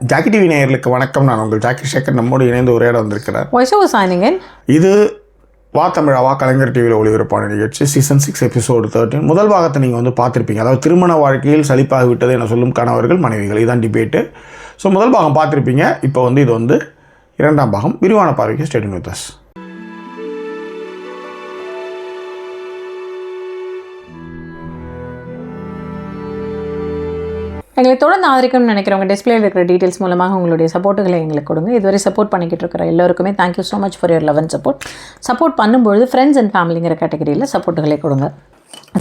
Jackie TV நேயர்களுக்கு வணக்கம். நான் உங்கள் ஜாக்கி சேகர். நம்மோடு இணைந்து உரையாட வந்திருக்கிறார். இது வா தமிழா வா கலைஞர் டிவியில் ஒளிபரப்பான நிகழ்ச்சி சீசன் 6 எபிசோடு 13. முதல் பாகத்தை நீங்கள் வந்து பார்த்துருப்பீங்க. அதாவது திருமண வாழ்க்கையில் சலிப்பாகிவிட்டது என சொல்லும் கணவர்கள் மனைவிகள், இதுதான் டிபேட்டு. ஸோ முதல் பாகம் பார்த்துருப்பீங்க. இப்போ வந்து இது வந்து இரண்டாம் பாகம். விரிவான பார்வைக்கு ஸ்டே டியூன் வித் அஸ். எங்களை தொடர்ந்து ஆதரிக்கணும்னு நினைக்கிறவங்க டிஸ்பிளேல இருக்கிற டீட்டெயில்ஸ் மூலமாக உங்களுடைய சப்போர்ட்டுகளை எங்களுக்கு கொடுங்க. இதுவரை சப்போர்ட் பண்ணிக்கிட்டு இருக்கிற எல்லாருக்குமே thank you so much for your love and support. Support பண்ணும்பொழுது ஃப்ரெண்ட்ஸ் அண்ட் ஃபேமிலிங்கிற கேட்டகரியில் சப்போர்ட்டுகளை கொடுங்க.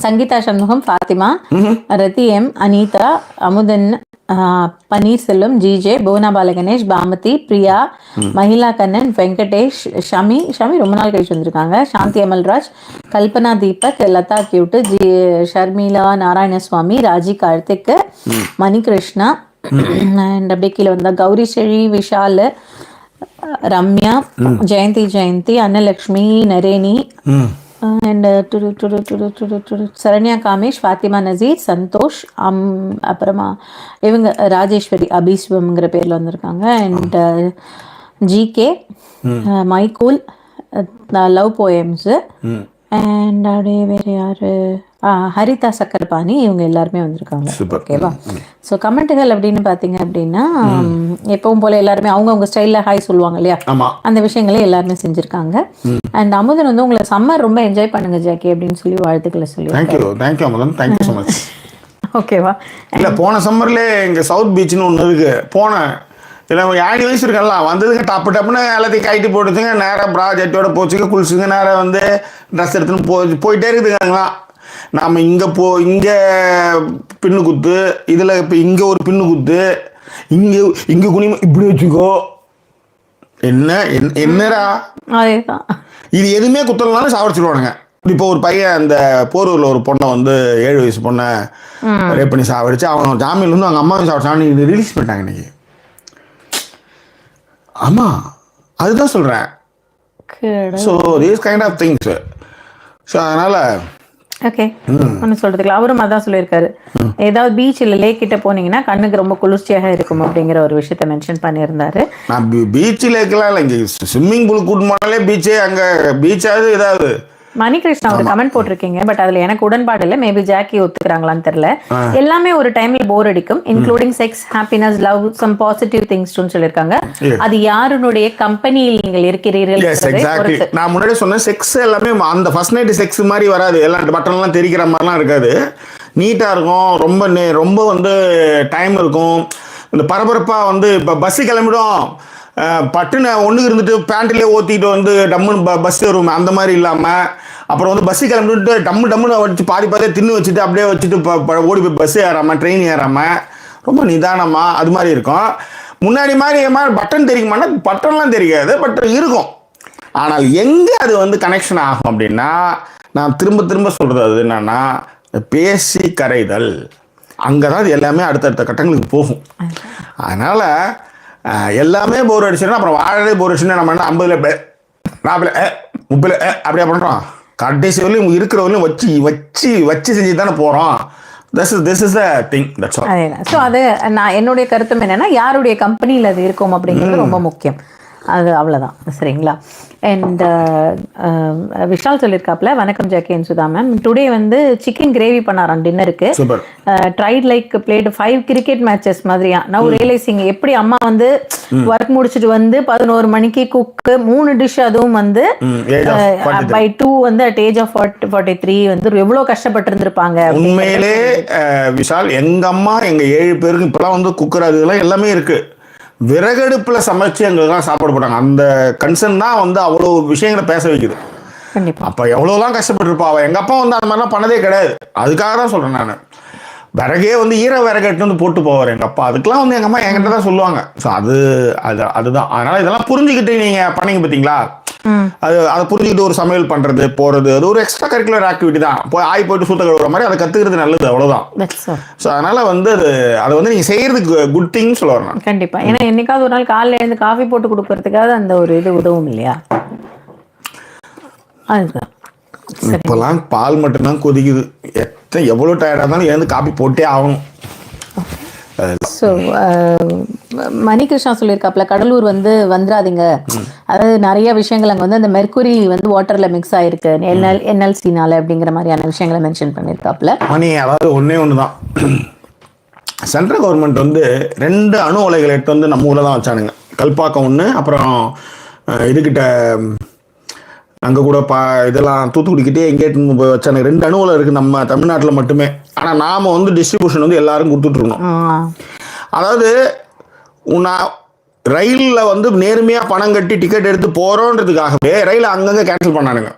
சங்கீதா சண்முகம், ஃபாத்திமா, ரத்தி எம், அனிதா, அமுதன், பன்னீர்செல்வம், ஜிஜே, புவனா பாலகணேஷ், பாமதி, பிரியா, மகிழா கண்ணன், வெங்கடேஷ், ஷமி ரொம்ப நாள் கழிச்சு வந்திருக்காங்க, சாந்தி அமல்ராஜ், கல்பனா தீபக், லதா கியூட்டு, ஷர்மிளா நாராயணசுவாமி, ராஜி கார்த்திக், மணிகிருஷ்ணா, அண்ட் அப்படியே கீழே வந்தா கௌரி செழி, விஷால், ரம்யா, ஜெயந்தி, அன்னலக்ஷ்மி, நரேனி, அண்ட் சரண்யா காமேஷ், ஃபாத்திமா நசீர், சந்தோஷ், அப்புறமா இவங்க ராஜேஸ்வரி அபிஸ்வம்ங்கிற பேரில் வந்திருக்காங்க. அண்ட் ஜிகே, மைக்கூல், லவ் போயம்ஸு, அண்ட் அப்படியே வேறு யார், ஹரிதா சக்கரபாணி, இவங்க எல்லாருமே வந்திருக்காங்க. ஓகேவா? ஸோ கமெண்ட்டுகள் அப்படின்னு பார்த்தீங்க அப்படின்னா எப்பவும் போல எல்லாருமே அவங்கவுங்க ஸ்டைலில் ஹாய் சொல்லுவாங்க இல்லையா, அந்த விஷயங்களே எல்லாருமே செஞ்சுருக்காங்க. அண்ட் அமுதன் வந்து உங்களை சம்மர் ரொம்ப என்ஜாய் பண்ணுங்க ஜாக்கி அப்படின்னு சொல்லி வாழ்த்துக்களை சொல்லி. Thank you Amudhan, thank you so much. ஓகேவா? இல்லை, போன சம்மர்லேயே இங்கே சவுத் பீச்னு ஒன்று இருக்குது. போனேன். இல்லை 7 வயசு இருக்கலாம். வந்ததுங்க டப்புன்னு எல்லாத்தையும் கைட்டு போட்டுச்சுங்க. நேராக ப்ரா ஜெட்டோட போச்சுங்க, குளிச்சுங்க, நேராக வந்து ட்ரெஸ் எடுத்துன்னு போயிட்டே இருக்குதுங்கலாம். நாம் இங்கே பின்னு குத்து, இதில் இப்போ இங்கே ஒரு பின்னு குத்து, இங்கே குனிமா இப்படி வச்சுக்கோ. என்னடா இது? எதுவுமே குத்தலனாலும் சாவடிச்சிடுவானுங்க. இப்போ ஒரு பையன் அந்த போரூரில் ஒரு பொண்ணை வந்து 7 வயசு பொண்ணை ரேப் பண்ணி சாவடிச்சு அவன் ஜாமீன் வந்து அவங்க அம்மாவை சாவடிச்சான்னு இது ரிலீஸ் பண்ணிட்டாங்க இன்னைக்கு. ஆமாம், அதுதான் சொல்கிறேன். So these kind of things. So அதனால் ஓகே, ஒன்றும் சொல்கிறதுக்கு அவரும் அதான் சொல்லியிருக்காரு. ஏதாவது பீச் இல்லை லேக் கிட்ட போனீங்கன்னா கண்ணுக்கு ரொம்ப குளிர்ச்சியாக இருக்கும் அப்படிங்கிற ஒரு விஷயத்த மென்ஷன் பண்ணியிருந்தாரு. நான் பீச் லேக்கெல்லாம் இல்லை, இங்கே ஸ்விம்மிங் பூல் கூட்டு போனாலே பீச்சே, அங்கே பீச்சாவது ஏதாவது. மணிகிருஷ்ணா ஒரு கமெண்ட் போட்டிருக்கீங்க, பட் அதுல எனக்கு உடன்பாடு இல்லை. மேபி ஜாக்கி ஒத்துக்கிறாங்களான்னு தெரியல. எல்லாமே ஒரு டைம்ல போர் அடிக்கும், including sex, happiness, love, some positive things சொல்லியிருக்காங்க. அது யாருடைய கம்பெனியில் நீங்கள் இருக்கிறீர்கள்? நான் முன்னாடி சொன்ன செக்ஸ் எல்லாமே அந்த ஃபர்ஸ்ட் நைட் செக்ஸ் மாதிரி வராது. எல்லாம் பட்டன்லாம் தெரிக்கிற மாதிரிலாம் இருக்காது. நீட்டா இருக்கும். ரொம்ப வந்து டைம் இருக்கும். இந்த பரபரப்பாக வந்து இப்போ பஸ்ஸு கிளம்பிடும், பட்டுன்னு ஒன்றுக்கு இருந்துட்டு பேண்ட்லேயே ஊற்றிட்டு வந்து டம்முன்னு பஸ் வருவோம், அந்த மாதிரி இல்லாமல். அப்புறம் வந்து பஸ்ஸு கிளம்பிட்டு டம்முன்னு வச்சு பாதியே தின்னு வச்சுட்டு அப்படியே வச்சுட்டு ஓடி போய் பஸ்ஸு ஏறாமல் ட்ரெயின் ஏறாமல் ரொம்ப நிதானமாக அது மாதிரி இருக்கும். முன்னாடி மாதிரி பட்டன் தெரியுமானா பட்டன்லாம் தெரியாது, பட் இருக்கும். ஆனால் எங்கே அது வந்து கனெக்ஷன் ஆகும் அப்படின்னா, நான் திரும்ப சொல்கிறது அது என்னன்னா, பேசி கரைதல். அங்கே தான் அது எல்லாமே அடுத்தடுத்த கட்டங்களுக்கு போகும். அதனால் எல்லாமே போர் அடிச்சுன்னா அப்புறம் வாழவே போர் அடிச்சுன்னா நம்ம என்ன 50, 40, 30 அப்படியே பண்ணுறோம். கடைசி வரலையும் இருக்கிற வரலையும் வச்சு செஞ்சு தானே போகிறோம். This is the thing. That's all. So அது நான் என்னுடைய கருத்தும் என்னன்னா, யாருடைய கம்பெனியில் அது இருக்கும் அப்படிங்கிறது ரொம்ப முக்கியம். அது அவ்வளோதான், சரிங்களா? அண்ட் விஷால் சொல்லியிருக்காப்புல, வணக்கம் Jackie and Sudha ma'am. Today வந்து சிக்கன் கிரேவி பண்ணாராம் டின்னருக்கு. Tried like plate 5 cricket matches மாதிரியா. நவ் ரியலைசிங் எப்படி அம்மா வந்து ஒர்க் முடிச்சுட்டு வந்து 11 மணிக்கு குக்கு 3 டிஷ், அதுவும் வந்து பை 2 வந்து அட் ஏஜ் ஆஃப் 43 வந்து எவ்வளோ கஷ்டப்பட்டு இருந்திருப்பாங்க. உண்மையிலே விஷால், எங்க அம்மா எங்க 7 பேருக்கு இப்பெல்லாம் வந்து குக்கர் அதெல்லாம் எல்லாமே இருக்கு. விறகடுப்புல சமைச்சு எங்களுக்கெல்லாம் சாப்பாடு போட்டாங்க. அந்த கன்சர்ன் தான் வந்து அவ்வளோ விஷயங்களை பேச வைக்குது. அப்போ எவ்வளோலாம் கஷ்டப்பட்டுருப்பா அவள். எங்கள் அப்பா வந்து அந்த மாதிரிலாம் பண்ணதே கிடையாது. அதுக்காக தான் சொல்கிறேன் நான். விறகே வந்து விறகட்டு வந்து போட்டு போவார் எங்கள் அப்பா. அதுக்கெலாம் வந்து எங்கள் அம்மா என்கிட்ட தான் சொல்லுவாங்க. ஸோ அதுதான். அதனால் இதெல்லாம் புரிஞ்சுக்கிட்டு நீங்கள் பண்ணீங்க பார்த்தீங்களா, அதை புரிஞ்சுக்கிட்டு ஒரு சமையல் பண்ணுறது போகிறது, அது ஒரு எக்ஸ்ட்ரா கரிக்குலர் ஆக்டிவிட்டி தான். போயிட்டு சுத்த கழுவுற மாதிரி அதை கற்றுக்கிறது நல்லது, அவ்வளோதான். ஸோ அதனால் வந்து அதை வந்து நீங்கள் செய்கிறதுக்கு குட் திங்னு சொல்ல வரணும். கண்டிப்பாக. ஏன்னா என்னைக்காவது ஒரு நாள் காலையில் எழுந்து காஃபி போட்டு கொடுக்கறதுக்காக அந்த ஒரு இது உதவும் இல்லையா? அதுதான். இப்போலாம் பால் மட்டும்தான் கொதிக்குது. எவ்வளோ டயர்டாக இருந்தாலும் எழுந்து காஃபி போட்டே ஆகணும். ஸோ மணிகிருஷ்ணா சொல்லியிருக்காப்ல கடலூர் வந்து வந்துடாதீங்க, அதாவது நிறைய விஷயங்கள் அங்கே வந்து அந்த மெர்க்குரி வந்து வாட்டர்ல மிக்ஸ் ஆயிருக்கு என்எல்சினால அப்படிங்கிற மாதிரியான விஷயங்களை மென்ஷன் பண்ணியிருக்காப்ல. மணி அதாவது ஒன்றே ஒன்று தான், சென்ட்ரல் கவர்மெண்ட் வந்து 2 அணு உலைகள் எடுத்து வந்து நம்ம ஊரில் தான் வச்சானுங்க. கல்பாக்கம் ஒன்று, அப்புறம் இதுக்கிட்ட அங்கே கூட இதெல்லாம் தூத்துக்குடிக்கிட்டே எங்கேட்டு போய் வச்சானுங்க. 2 அணு உலை இருக்குது நம்ம தமிழ்நாட்டில் மட்டுமே. ஆனால் நாம் வந்து டிஸ்ட்ரிபியூஷன் வந்து எல்லாரும் கொடுத்துட்ருக்கணும். அதாவது நான் ரயிலில் வந்து நேர்மையாக பணம் கட்டி டிக்கெட் எடுத்து போகிறோன்றதுக்காகவே ரயிலை அங்கங்கே கேன்சல் பண்ணானுங்க.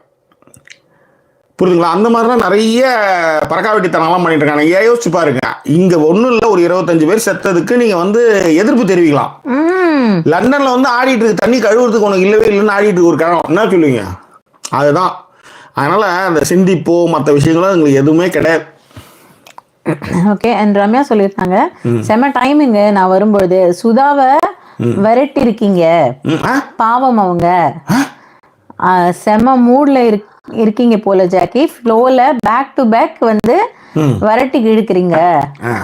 புரியுதுங்களா? அந்த மாதிரிலாம் நிறைய பறக்காவட்டித்தனம்லாம் பண்ணிட்டு இருக்காங்க. யோசிச்சு பாருங்க, இங்கே ஒன்றும் இல்லை, ஒரு 25 பேர் செத்ததுக்கு நீங்கள் வந்து எதிர்ப்பு தெரிவிக்கலாம். லண்டனில் வந்து ஆடிட்டு இருக்கு, தண்ணி கழுவுறதுக்கு உனக்கு இல்லவே இல்லைன்னு ஆடிட்டு இருக்கு ஒரு கிழமை, என்ன சொல்லுவீங்க? அதுதான். அதனால் அந்த சிந்திப்போ மற்ற விஷயங்களும் எங்களுக்கு எதுவுமே கிடையாது. ஓகே. அண்ட் ரம்யா சொல்லியிருக்காங்க, செம டைமிங்க, நான் வரும்பொழுது சுதாவை விரட்டி இருக்கீங்க, பாவம் அவங்க செம மூட்ல இருக்கீங்க போல ஜாக்கி, ஃப்ளோல பேக் டு பேக் வந்து விரட்டி இழுக்கிறீங்க,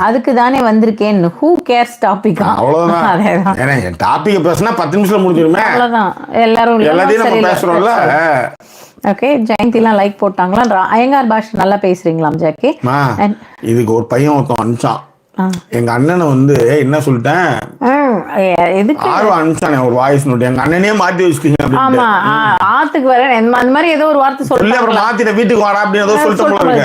அதுக்கு தானே வந்திருக்கேன். Who CARES topic? அவ்வளவுதான். டாபிக் பேசினா 10 நிமிஷம் முடிஞ்சிருமே. அவ்வளவுதான். எல்லாரும் எல்லாத்தையும் பேசுறோம்ல. ஓகே. ஜெயந்திலாம் லைக் போட்டாங்களா? அயங்கார் பாஷ் நல்லா பேசுறீங்களாம் ஜாக்கி. இதுக்கு ஒரு பையன் ஒருத்தன் அனுப்பிச்சான், எங்க அண்ணனை வந்து என்ன சொல்லிட்டேன், அனுப்பிச்சானே ஒரு வாய்ஸ் நோட், எங்க அண்ணனே மாத்தி வச்சுக்கீங்க. ஆமா, ஆத்துக்கு வர அந்த மாதிரி ஏதோ ஒரு வார்த்தை சொல்லி அப்புறம் மாத்திட்ட வீட்டுக்கு வாடா அப்படின்னு ஏதோ சொல்லிட்டு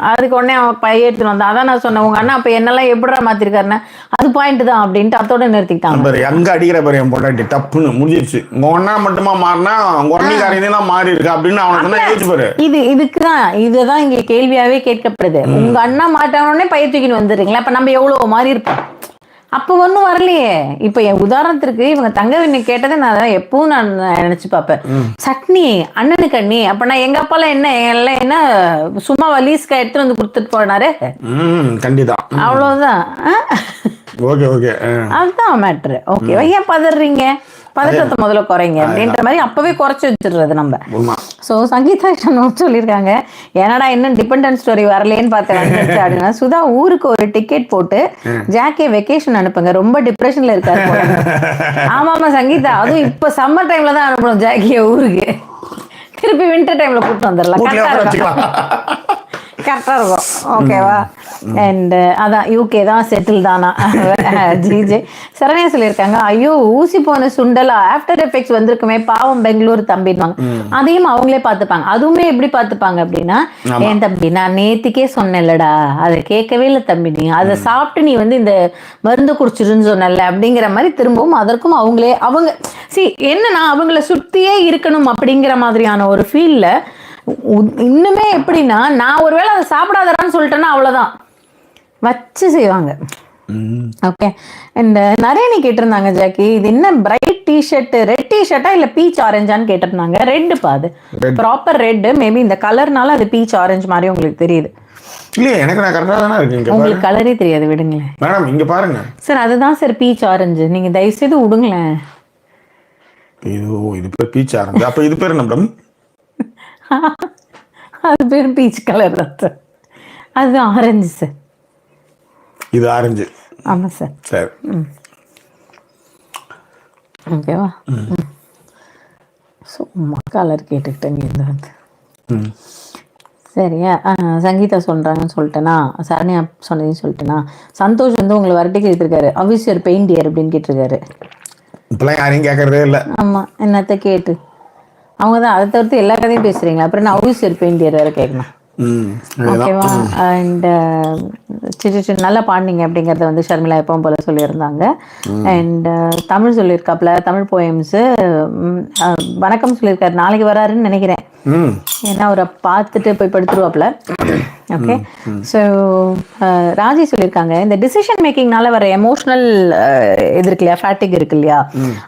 அதுக்கு உடனே அவன் பையன் எடுத்துட்டு வந்தான். அதான் நான் சொன்னேன், உங்க அண்ணா அப்ப என்னெல்லாம் எப்படிடா மாத்திருக்காருன்னு. அது பாயிண்ட் தான் அப்படின்ட்டு அதோட நிறுத்திட்டாங்க. எங்க அடிக்கிற பாரு என் பொண்டாட்டி டப்புன்னு முடிஞ்சிருச்சு. உங்க அண்ணா மட்டுமா மாறினா உங்க அண்ணிக்காரன் மாறி இருக்கு அப்படின்னு அவனுக்கு யோசிச்சு பாரு. இதுக்குதான் இதுதான் இங்க கேள்வியாவே கேட்கப்படுது. உங்க அண்ணா மாட்டானே பைய தூக்கின்னு வந்துடுறீங்களா? அப்ப நம்ம எவ்வளவு மாறி இருப்போம். அப்போ ஒன்றும் வரலையே. இப்போ என் உதாரணத்திற்கு இவங்க தங்கவினை கேட்டதை நான் எப்பவும் நான் நினைச்சு பார்ப்பேன். சட்னி அண்ணனுக்கு அண்ணி, அப்ப நான் எங்க அப்பாலாம் என்ன எல்லாம் என்ன சும்மா வலீஸ்கா எடுத்துட்டு வந்து கொடுத்துட்டு போனாரு. கண்டிப்பா அவ்வளவுதான். ஓகே ஓகே, அதுதான் மேட்ரு. ஓகே, ஏன் பதறீங்க? பதட்டத்தை முதல்ல குறைங்க அப்படின்ற மாதிரி அப்பவே குறைச்சி வச்சிடுறது நம்ம. ஸோ சங்கீதா சொல்லியிருக்காங்க, என்னடா இன்னும் டிபெண்டன்ட் ஸ்டோரி வரலேன்னு பார்த்தேன் அப்படின்னா, சுதா ஊருக்கு ஒரு டிக்கெட் போட்டு ஜாக்கே வெக்கேஷன் அனுப்புங்க, ரொம்ப டிப்ரெஷன்ல இருக்காரு. ஆமா ஆமா சங்கீதா, அதுவும் இப்ப சம்மர் டைம்ல தான் அனுப்பணும் ஜாக்கிய ஊருக்கு. திருப்பி வின்டர் டைம்ல கூப்பிட்டு வந்துடலாம், கரெக்டா இருக்கும். ஓகேவா? அண்ட் அதான் யூகே தான் செட்டில் தானா. ஜிஜே சரண்யா சொல்லியிருக்காங்க, ஐயோ ஊசி போன சுண்டலா, ஆஃப்டர் எஃபெக்ட்ஸ் வந்திருக்குமே பாவம் பெங்களூர் தம்பிடுவாங்க. அதையும் அவங்களே பார்த்துப்பாங்க. அதுவுமே எப்படி பார்த்துப்பாங்க அப்படின்னா, ஏன் தம்பி நான் நேத்திக்கே சொன்னேன்லடா, அதை கேட்கவே இல்லை தம்பி, நீ அதை சாப்பிட்டு நீ வந்து இந்த மருந்து குடிச்சிருன்னு சொன்னல அப்படிங்கிற மாதிரி திரும்பவும் அதற்கும் அவங்களே அவங்க என்னன்னா அவங்கள சுத்தியே இருக்கணும் அப்படிங்கிற மாதிரியான ஒரு ஃபீல்ல இன்னுமே எப்படின்னா, நான் ஒருவேளை அதை சாப்பிடாதடான்னு சொல்லிட்டேன்னா அவ்வளவுதான் வச்சு செய்வாங்க. ஓகே. அண்ட் நிறைய கேட்டிருந்தாங்க ஜாக்கி, இது என்ன பிரைட் டிஷர்ட், ரெட் டிஷர்ட்டா இல்ல பீச் ஆரஞ்சான்னு கேட்டிருந்தாங்க. ரெட் பாது, ப்ராப்பர் ரெட். மேபி இந்த கலர்னால அது பீச் ஆரஞ்சு மாதிரி உங்களுக்கு தெரியுது. இல்லையே, எனக்கு நான் கரெக்டா தானே இருக்கு. உங்களுக்கு கலரே தெரியாது, விடுங்களேன் மேடம். இங்க பாருங்க சார், அதுதான் சார் பீச் ஆரஞ்சு. நீங்க தயவு செய்து விடுங்களேன். இது பேர் பீச் ஆரஞ்சு, அப்ப இது பேர் என்ன மேடம்? அது பேர் பீச் கலர் தான் சார், அது ஆரஞ்சு சார். இது ஆரஞ்சு. ஆமா சார். சரி, ஓகேவா? சும்மா கலர் கேட்டுக்கிட்டேன் நீ வந்து. சரியா? சங்கீதா சொல்றாங்கன்னு சொல்லிட்டேனா, சரண்யா சொன்னதையும் சொல்லிட்டேனா. சந்தோஷ் வந்து உங்களை வரட்டி கேட்டிருக்காரு, அவிசியர் பெயிண்டியர் அப்படின்னு கேட்டிருக்காரு. இப்பெல்லாம் யாரையும் கேட்கறதே இல்லை. ஆமா, என்னத்த கேட்டு அவங்க தான் அதை தவிர்த்து எல்லா கதையும் பேசுறீங்களா, அப்புறம் நான் அவிசியர் பெயிண்டியர் வேற கேட்கணும். ஓகேவா? அண்ட் நல்லா பாடினீங்க அப்படிங்கறத வந்து ஷர்மிளா எப்பவும் போல சொல்லியிருந்தாங்க. அண்ட் தமிழ் சொல்லியிருக்காப்ல, தமிழ் போயம்ஸ் வணக்கம் சொல்லியிருக்காரு. நாளைக்கு வராருன்னு நினைக்கிறேன், ஏன்னா அவரை பார்த்துட்டு போய் படுத்துருவாப்ல. ஓகே. ஸோ ராஜி சொல்லியிருக்காங்க, இந்த டிசிஷன் மேக்கிங்னால வர எமோஷனல் இது இருக்கு இல்லையா, ஃபேட்டிக் இருக்கு இல்லையா,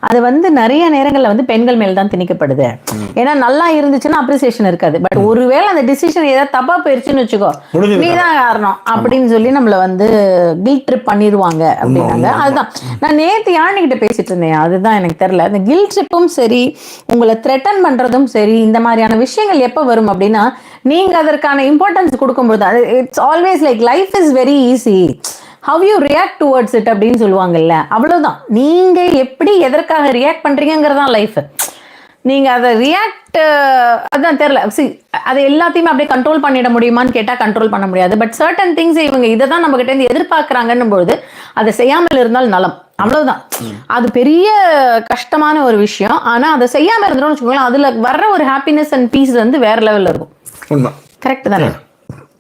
அது வந்து நிறைய நேரங்களில் வந்து பெண்கள் மேல் தான் திணிக்கப்படுது. ஏன்னா நல்லா இருந்துச்சுன்னா அப்ரிசியேஷன் இருக்காது. பட் ஒருவேளை அந்த டிசிஷன் ஏதாவது தப்பா போயிருச்சுன்னு வச்சுக்கோ, நீதான் காரணம் அப்படின்னு சொல்லி நம்மளை வந்து கில்ட் ட்ரிப் பண்ணிடுவாங்க அப்படின்னாங்க. அதுதான் நான் நேற்று யாழ்னிக்கிட்ட பேசிட்டு இருந்தேன். அதுதான் எனக்கு தெரியல, இந்த கில்ட் ட்ரிப்பும் சரி, உங்களை த்ரெட்டன் பண்றதும் சரி, இந்த மாதிரியான விஷயங்கள் எப்போ வரும் அப்படின்னா, நீங்க அதற்கான இம்பார்ட்டன்ஸ் கொடுக்கும்போது, it's always like life is very easy, how you react towards it அப்படின்னு சொல்லுவாங்கல்ல, அவ்வளோதான். நீங்கள் எப்படி எதற்காக ரியாக்ட் பண்ணுறீங்கிறதான் லைஃப். நீங்கள் அதை ரியாக்ட் அதுதான் தெரில. அதை எல்லாத்தையுமே அப்படியே கண்ட்ரோல் பண்ணிட முடியுமான்னு கேட்டால் கண்ட்ரோல் பண்ண முடியாது. பட் சர்டன் திங்ஸ் இவங்க இதை தான் நம்மகிட்ட இருந்து எதிர்பார்க்குறாங்கன்னும் பொழுது அதை செய்யாமல் இருந்தால் நலம், அவ்வளவுதான். அது பெரிய கஷ்டமான ஒரு விஷயம். ஆனால் அதை செய்யாமல் இருந்தோம்னு வச்சுக்கோங்களேன், அதில் வர்ற ஒரு ஹாப்பினஸ் அண்ட் பீஸ் வந்து வேற லெவலில் இருக்கும். கரெக்ட் தானே?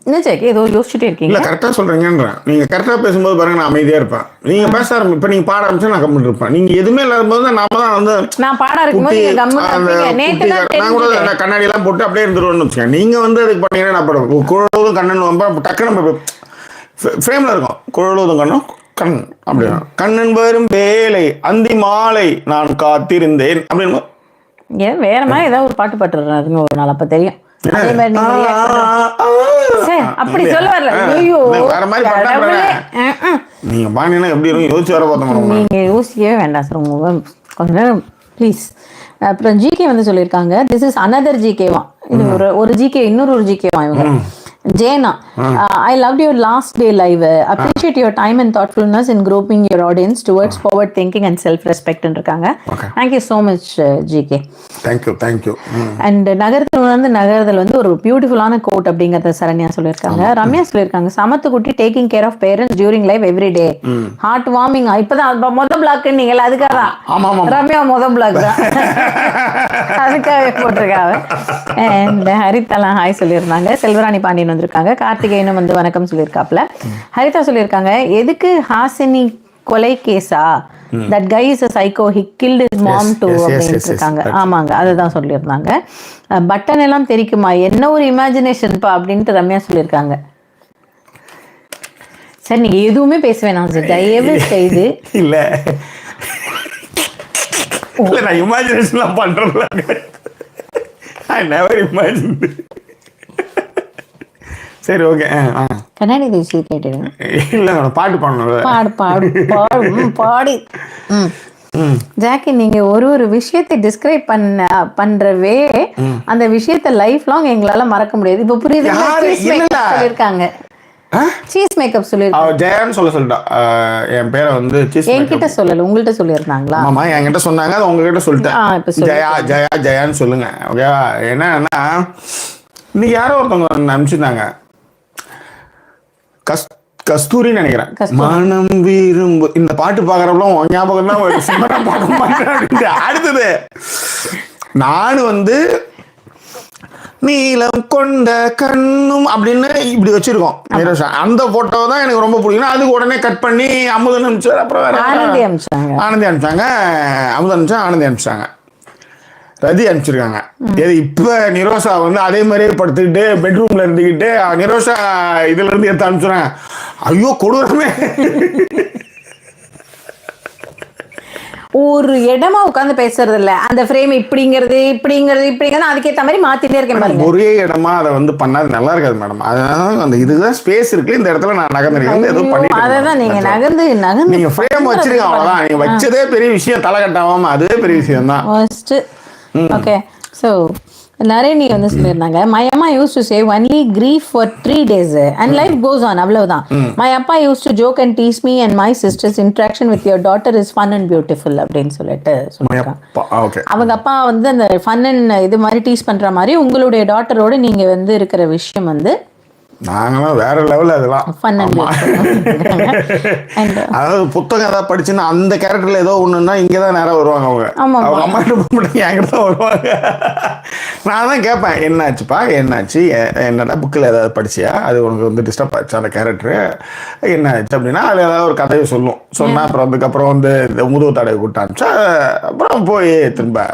என்ன சேக்கி ஏதோ யோசிச்சுட்டே இருக்கீங்க? இல்லை, கரெக்டாக சொல்கிறீங்கன்றேன். நீங்கள் கரெக்டாக பேசும்போது பாருங்க, நான் அமைதியாக இருப்பேன். நீங்கள் பேச இப்போ நீங்கள் பாட ஆரம்பிச்சா நான் கம்மிட்டு இருப்பேன். நீங்கள் எதுவுமே இல்லாத போது நாம தான் வந்து நான் பாட இருக்கும்போது நான் கூட கண்ணாடியெல்லாம் போட்டு அப்படியே இருந்துருவேன்னு வச்சுக்கேன். நீங்கள் வந்து அதுக்கு பண்ணீங்கன்னா நான் படம் குழலுவதும் கண்ணன் டக்குன்னு நம்ம ஃப்ரேமில் இருக்கும். குழலுவதும் கண்ணும் கண் அப்படின்னா கண்ணன் வரும் வேலை அந்தி மாலை நான் காத்திருந்தேன் அப்படின்னு ஏன் வேற மாதிரி ஏதாவது ஒரு பாட்டு பாட்டுறாருங்க ஒரு நாள், அப்போ தெரியும். அப்படி சொல்ல வரல. ஐயோ நீங்க பாத்தீங்கன்னா எப்படி இருக்கும் யோசிச்சு வர பார்த்தோம். நீங்க யோசிக்கவே வேண்டாம் சார், உங்க கொஞ்ச நேரம் ப்ளீஸ். அப்புறம் ஜிகே வந்து சொல்லியிருக்காங்க, திஸ் இஸ் அனதர் ஜிகேவா, இது ஒரு ஜிகே, இன்னொரு ஒரு ஜிகேவா இவங்க. Jana, I loved your last day live. Appreciate your time and thoughtfulness in grouping your audience towards forward thinking and self-respect. Thank you so much, GK. Thank you. And நகரத்தில் வந்து ஒரு பியூட்டிஃபுல்லான code அப்படிங்கிறத சரண்யா சொல்லியிருக்காங்க. ரம்யா சொல்லியிருக்காங்க, சமத்து குட்டி taking care of parents during life every day. Heart warming. இப்பதான் மொத பிளாக் நீங்கள அதுக்காக தான் ரம்யா மொத பிளாக் தான் அதுக்காக போட்டிருக்காங்க. அண்ட் ஹரிதா ஹாய் சொல்லியிருந்தாங்க. செல்வராணி பாண்டியன் வந்திருக்காங்க. கார்த்திகேயனும் வந்து வணக்கம் சொல்லியிருக்காப்ல. ஹரிதா சொல்லியிருக்காங்க, எதுக்கு ஹாசினி கொலை கேஸா, that guy is a psycho, he killed his mom too அப்படின்னு இருக்காங்க. ஆமாங்க, அதுதான் சொல்லியிருந்தாங்க. பட்டன் எல்லாம் தெரிக்குமா, என்ன ஒரு இமேஜினேஷன்ப்பா அப்படின்ட்டு ரம்யா சொல்லியிருக்காங்க. சார் நீங்க எதுவுமே பேச வேணாம் சார், தயவு செய்து. இல்ல நான் இமேஜினேஷன்லாம் பண்றேன்ல, I never imagined. சரி, ஓகே. கண்ணாடி தேசி கேட்டுடுங்க. இல்லை, பாட்டு பாடணும். பாடி ஜாக்கி, நீங்க ஒரு விஷயத்தை டிஸ்கிரைப் பண்றவே அந்த விஷயத்தை லைஃப் லாங் எங்களால மறக்க முடியாது. இப்ப புரியுது சொல்லிருக்காங்க. சீஸ் மேக்கப் சொல்லிருக்காங்க. ஜெயான்னு சொல்லிட்டா. என் பேரை வந்து என்கிட்ட சொல்லல, உங்கள்கிட்ட சொல்லியிருந்தாங்களா? ஆமா, என்கிட்ட சொன்னாங்க, அது உங்ககிட்ட சொல்லிட்டேன். ஜெயான்னு சொல்லுங்க. ஓகேவா? என்னன்னா இன்னைக்கு யாரோ ஒருத்தவங்க அனுப்பிச்சிருந்தாங்க, கஸ்தூரின்னு நினைக்கிறேன். மனம் விரும்பு இந்த பாட்டு பாக்குறப்பெல்லாம் ஞாபகம் தான் பார்க்க மாட்டேன். அடுத்தது நானு வந்து நீளம் கொண்ட கண்ணும் அப்படின்னு இப்படி வச்சிருக்கோம். அந்த போட்டோ தான் எனக்கு ரொம்ப பிடிக்கும். அதுக்கு உடனே கட் பண்ணி அமுதன் அனுப்பிச்சாரு. அப்புறம் ஆனந்தி அனுப்பிச்சாங்க. அமுதன் ஆனந்தி அனுப்பிச்சாங்க. ரதி அனுப்பிச்சிருக்காங்க. இப்ப நிரோஷா வந்து அதே மாதிரியே படுத்துக்கிட்டு பெட்ரூம்ல இருந்துக்கிட்டு நிரோஷா இதுல இருந்து எடுத்து அனுப்பிச்சுறேன். ஐயோ கொடூரமே. ஒரு இடமா உட்காந்து பேசுறது இல்ல, அந்த ஃப்ரேம் இப்படிங்கிறது அதுக்கேற்ற மாதிரி மாத்திட்டே இருக்கேன். ஒரே இடமா அதை வந்து பண்ணாது நல்லா இருக்காது மேடம். அதனால அந்த இதுதான் ஸ்பேஸ் இருக்கு, இந்த இடத்துல நான் நகர்ந்துருக்கேன், ஏதோ பண்ணிட்டு. அதான் நீங்க நகர்ந்து நீங்க ஃப்ரேம் வச்சிருக்கீங்க, அவ்வளவுதான். நீங்க வச்சதே பெரிய விஷயம், தலை கட்டாம அதுவே பெரிய விஷயம் தான். ஓகே, ஸோ நரேனி வந்து சொல்லியிருந்தாங்க, மை அம்மா use to say only grief for 3 days and life goes on, அவ்வளவுதான். மை அப்பா use to joke and tease me and my sisters interaction with your daughter is fun and beautiful அப்படின்னு சொல்லிட்டு சொல்லியிருக்காங்க. அவங்க அப்பா வந்து அந்த ஃபன் அண்ட் இது மாதிரி டீஸ் பண்ற மாதிரி உங்களுடைய டாட்டரோட நீங்க வந்து இருக்கிற விஷயம் வந்து நாங்களாம் வேற லெவல். அதெல்லாம் அதாவது புத்தகம் ஏதாவது படிச்சுன்னா அந்த கேரக்டர்ல ஏதோ ஒண்ணுன்னா இங்கதான் நேரம் வருவாங்க. அவங்க அம்மா என்கிட்ட தான் வருவாங்க. நான் தான் கேட்பேன், என்னாச்சுப்பா, என்னாச்சு, என்னடா புக்கில் ஏதாவது படிச்சியா, அது உனக்கு வந்து டிஸ்டர்ப் ஆச்சு அந்த கேரக்டரு, என்ன ஆச்சு அப்படின்னா அது ஏதாவது ஒரு கதையை சொல்லும். சொன்னா அப்புறம் அதுக்கப்புறம் வந்து இந்த முதுகு தடவை கூட்டாச்சா, அப்புறம் போய் திரும்ப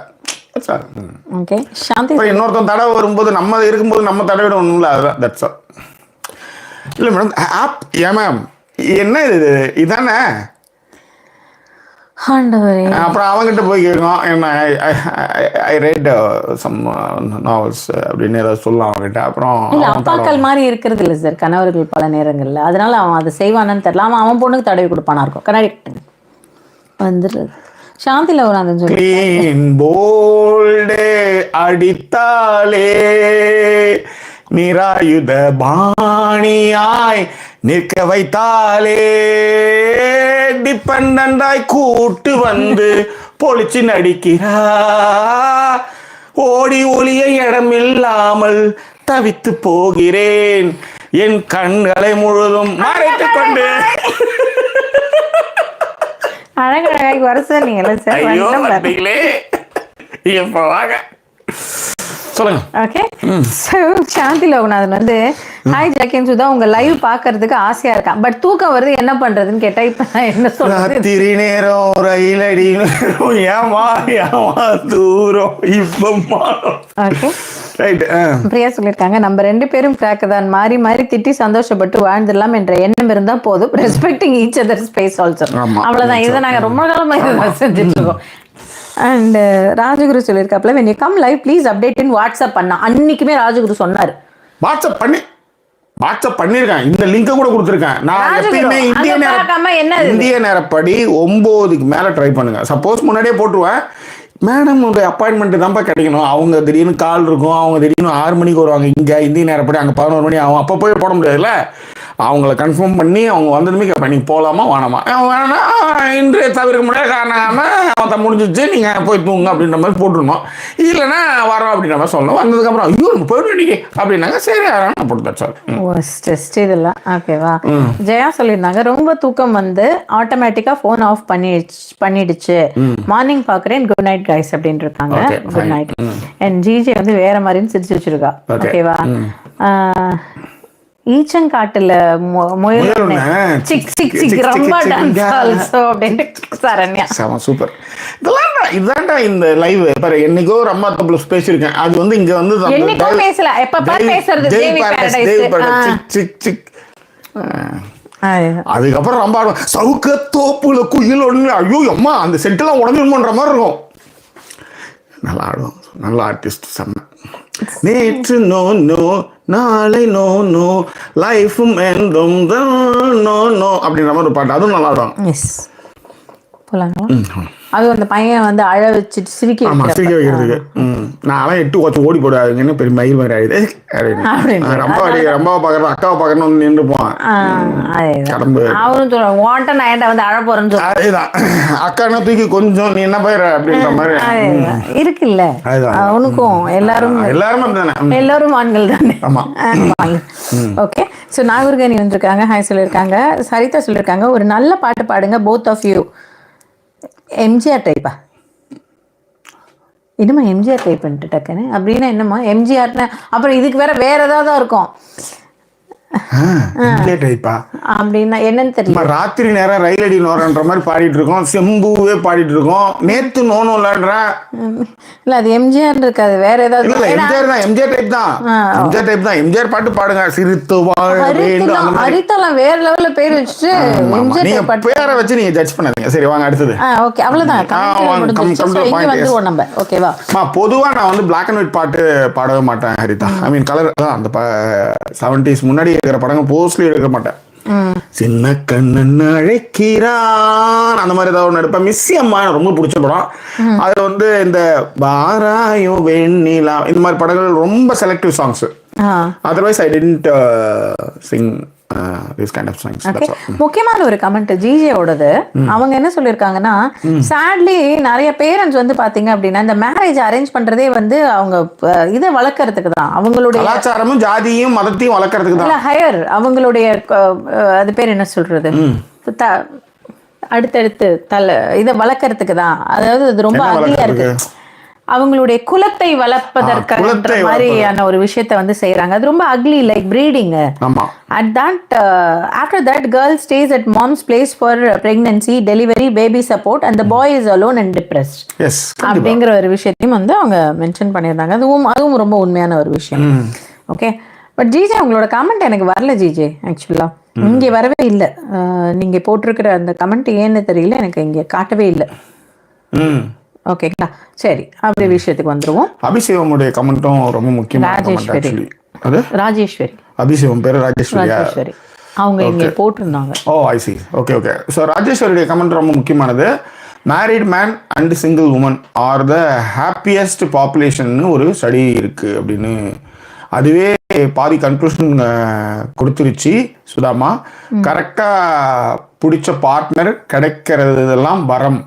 இன்னொருத்தன் தடவை வரும்போது நம்ம இருக்கும்போது நம்ம தடவிட ஒண்ணும்ல. அதுதான் தட்ஸ் ஆல். இல்லை மேடம், ஆப் ஏன் மேம் என்ன இது இதானே? அப்புறம் அவங்ககிட்ட போய் கேட்கும், என்ன ஐ ரெட் சம் நாவல்ஸ் அப்படின்னு ஏதாவது சொல்லலாம் அவங்ககிட்ட. அப்புறம் அப்பாக்கள் மாதிரி இருக்கிறது இல்லை சார் கணவர்கள் பல நேரங்களில், அதனால அவன் அதை செய்வானு தெரியல. அவன் பொண்ணுக்கு தடவி கொடுப்பானா இருக்கும். கண்ணாடி வந்துடுறது சாந்தில ஒரு சொல்லி அடித்தாலே நிராயுத பாணியாய் நிற்க வைத்தாலே டிபெண்டாய் கூட்டு வந்து பொழிச்சு நடிக்கிறா, ஓடி ஒளிய இடமில்லாமல் தவித்து போகிறேன், என் கண்களை முழுதும் மறைத்துக் கொண்டு. அழகழகாய் வருஷம் சார். ஐயோ வந்தீங்களே, எப்ப வாங்க சொல்லுங்க. ஓகே, ஸோ சாந்தி லோகநாதன் வந்து ஹாய் ஜாக்கின் சுதா, உங்க லைவ் பாக்குறதுக்கு ஆசையா இருக்கா, பட் தூக்கம் வருது என்ன பண்றதுன்னு கேட்டா இப்ப நான் என்ன சொல்றது? ராத்திரி நேரம் ரயில் அடி நேரம் ஏமா ஏமா தூரம் இப்பமா. Okay right. பிரியா சொல்லியிருக்காங்க, நம்ம 2 பேரும் கிராக் தான், மாறி மாறி திட்டி சந்தோஷப்பட்டு வாழ்ந்துடலாம் என்ற எண்ணம் இருந்தா போதும், respecting each other space also. அவ்வளவுதான். இதை நாங்க ரொம்ப காலமா இதை செஞ்சுட்டு இருக்கோம். அண்ட் ராஜகுரு சொல்லியிருக்காப்ல, when you come live please update in WhatsApp பண்ணா. அன்னைக்குமே ராஜகுரு சொன்னார் வாட்ஸ்அப் பண்ணிருக்கேன், இந்த லிங்க் கூட கொடுத்துருக்கேன். நான் எப்பயுமே இந்திய நேரப்படி 9க்கு மேல ட்ரை பண்ணுங்க. சப்போஸ் முன்னாடியே போட்டுருவேன், மேடம் உடைய அப்பாயின்மெண்ட் தான்ப்பா கிடைக்கணும், அவங்க திடீர்னு கால் இருக்கும், அவங்க திடீர்னு 6 மணிக்கு வருவாங்க, இங்கே இந்திய நேரப்படி அங்கே 11 மணி ஆகும், அப்போ போய் போட முடியாதுல்ல. அவங்கள கன்ஃபார்ம் பண்ணி அவங்க வந்ததுமே கேட்பேன், நீங்கள் போகலாமா வேணாமா, வேணா இன்று தவிர்க்க முடியாத காரணம் அவன் முடிஞ்சிச்சு நீங்கள் போய் தூங்க அப்படின்ற மாதிரி போட்டுருணும், இல்லைன்னா வரோம் அப்படின்ற மாதிரி சொல்லணும். வந்ததுக்கப்புறம் ஐயோ போயிட்டு நீங்க அப்படின்னாங்க, சரி நான் போட்டு சார். டெஸ்ட் இதெல்லாம் ஓகேவா. ஜெயா சொல்லியிருந்தாங்க, ரொம்ப தூக்கம் வந்து ஆட்டோமேட்டிக்காக ஃபோன் ஆஃப் பண்ணிடுச்சு, மார்னிங் பார்க்குறேன், குட் நைட் கைஸ் அப்படின்னு இருக்காங்க. Good night. அண்ட் ஜிஜே வந்து வேற மாதிரின்னு சிரிச்சு வச்சிருக்கா. ஓகேவா. ஈச்சங்காட்டுல முயல் ரொம்ப சரண்யா சூப்பர். இதான்டா இந்த லைவ் பாரு, என்னைக்கோ ரொம்ப தப்புல பேசியிருக்கேன், அது வந்து இங்க வந்து என்னைக்கோ பேசல, எப்ப பேசுறது அதுக்கப்புறம் ரொம்ப சவுக்க தோப்புல குயில் ஒண்ணு, ஐயோ அம்மா அந்த செட்டெல்லாம் உடஞ்சிருமோன்ற மாதிரி இருக்கும். நல்லா ஆடுவோம், நல்ல ஆர்டிஸ்ட் செம்ம. நேற்று நோ நோ நாளை நோ நோ லைஃபும் என்றும் நோ நோ அப்படின்ற மாதிரி ஒரு பாட்டு, அதுவும் நல்லா ஆடுவாங்க. போலாங்களா? அது அந்த பையன் வந்து அழ வச்சுட்டு சிரிக்க வைக்கிறதுக்கு நான் 8 கோச்சு ஓடி போடாதுங்கன்னு பெரிய மயில் மாதிரி ஆயிடுது. ரொம்ப பாக்குறேன், அக்காவை பார்க்கணும் நின்று போவான். அக்கா தூக்கி கொஞ்சம் நீ என்ன போயிடுற அப்படின்ற மாதிரி இருக்குல்ல. அவனுக்கும் எல்லாரும் ஆண்கள் தானே. ஓகே, ஸோ நாகர்கனி வந்திருக்காங்க, ஹாய் சொல்லியிருக்காங்க. சரிதா சொல்லியிருக்காங்க, ஒரு நல்ல பாட்டு பாடுங்க போத் ஆஃப் யூ. எம்ஜிஆர் டைப்பா? என்னம்மா எம்ஜிஆர் டைப் பண்ணிட்டு டக்குன்னு அப்படின்னா என்னம்மா எம்ஜிஆர்னா அப்புறம் இதுக்கு வேற ஏதாவது இருக்கும் அப்படின்னா என்னன்னு தெரியல. ராத்திரி நேரம் ரயில் அடி நோரன்ற மாதிரி பாடிட்டு இருக்கோம், செம்புவே பாடிட்டு இருக்கோம், நேத்து நோனோ விளையாடுற இல்ல அது எம்ஜிஆர் இருக்காது, வேற ஏதாவது. எம்ஜிஆர் தான், எம்ஜிஆர் டைப் தான். எம்ஜிஆர் பாட்டு பாடுங்க, சிரித்து வாழ வேண்டும். ஹரிதாலாம் வேற லெவல்ல பேர் வச்சுட்டு நீங்க பேரை வச்சு நீங்க ஜட்ஜ் பண்ணாதீங்க. சரி வாங்க அடுத்தது. ஓகே அவ்வளவுதான். நம்ம ஓகேவா. பொதுவா நான் வந்து பிளாக் அண்ட் ஒயிட் பாட்டு பாடவே மாட்டேன் ஹரிதா. ஐ மீன் கலர் தான். அந்த 70s முன்னாடி இருக்கிற படங்கள் போஸ்ட்லி எடுக்க மாட்டேன். சின்ன கண்ணன் அழைக்கிறான் அந்த மாதிரி ஏதாவது ஒன்று எடுப்பேன். மிஸ்ஸி அம்மா ரொம்ப பிடிச்ச படம். அது வந்து இந்த பாராயோ வெண்ணிலா இந்த மாதிரி படங்கள் ரொம்ப selective songs. Otherwise I didn't Singh this kind of songs. முக்கியமான ஒரு கமெண்ட் ஜிஜேவோடது. அவங்க என்ன சொல்லியிருக்காங்கன்னா, sadly நிறைய பேரண்ட்ஸ் வந்து பாத்தீங்க அப்படின்னா இந்த மேரேஜ் அரேஞ்ச் பண்றதே வந்து அவங்க இதை வளர்க்கறதுக்கு தான், அவங்களுடைய கலாச்சாரமும் ஜாதியும் மதத்தையும் வளர்க்கறதுக்கு தான். ஹையர் அவங்களுடைய அது பேர் என்ன சொல்றது, அடுத்தடுத்து இதை வளர்க்கறதுக்கு தான். அதாவது அது ரொம்ப அக்லியா இருக்கு. அவங்களுடைய குலத்தை வளர்ப்பதற்கு மாதிரியான ஒரு விஷயத்தை வந்து செய்யறாங்க. அது ரொம்ப ugly, like breeding. At that after that girl stays at mom's place for pregnancy, delivery, baby support and the boy is alone and depressed. Yes, அப்படிங்கிற ஒரு விஷயத்தையும் வந்து அவங்க மென்ஷன் பண்ணியிருந்தாங்க. அதுவும் ரொம்ப உண்மையான ஒரு விஷயம். ஓகே, பட் ஜிஜே உங்களோட கமெண்ட் எனக்கு வரல ஜிஜே. ஆக்சுவலா இங்கே வரவே இல்லை. நீங்க போட்டிருக்கிற அந்த கமெண்ட் ஏன்னு தெரியல, எனக்கு இங்கே காட்டவே இல்லை. ஓகேங்களா, சரி அப்படியே விஷயத்துக்கு வந்துருவோம். அபிஷேகமுடைய கமெண்ட்டும் ரொம்ப முக்கியமான ராஜேஸ்வரி. ராஜேஸ்வரி அபிஷேகம் பேரு ராஜேஸ்வரி. அவங்க இங்கே போட்டிருந்தாங்க. Oh I see. Okay okay. So ராஜேஸ்வரியுடைய கமெண்ட் ரொம்ப முக்கியமானது. Married man and single woman are the happiest population ஒரு ஸ்டடி இருக்கு அப்படின்னு. அதுவே பாதி கன்க்ளூஷன் கொடுத்துருச்சு சுதாமா. கரெக்டாக பிடிச்ச பார்ட்னர் கிடைக்கிறதெல்லாம் வரம்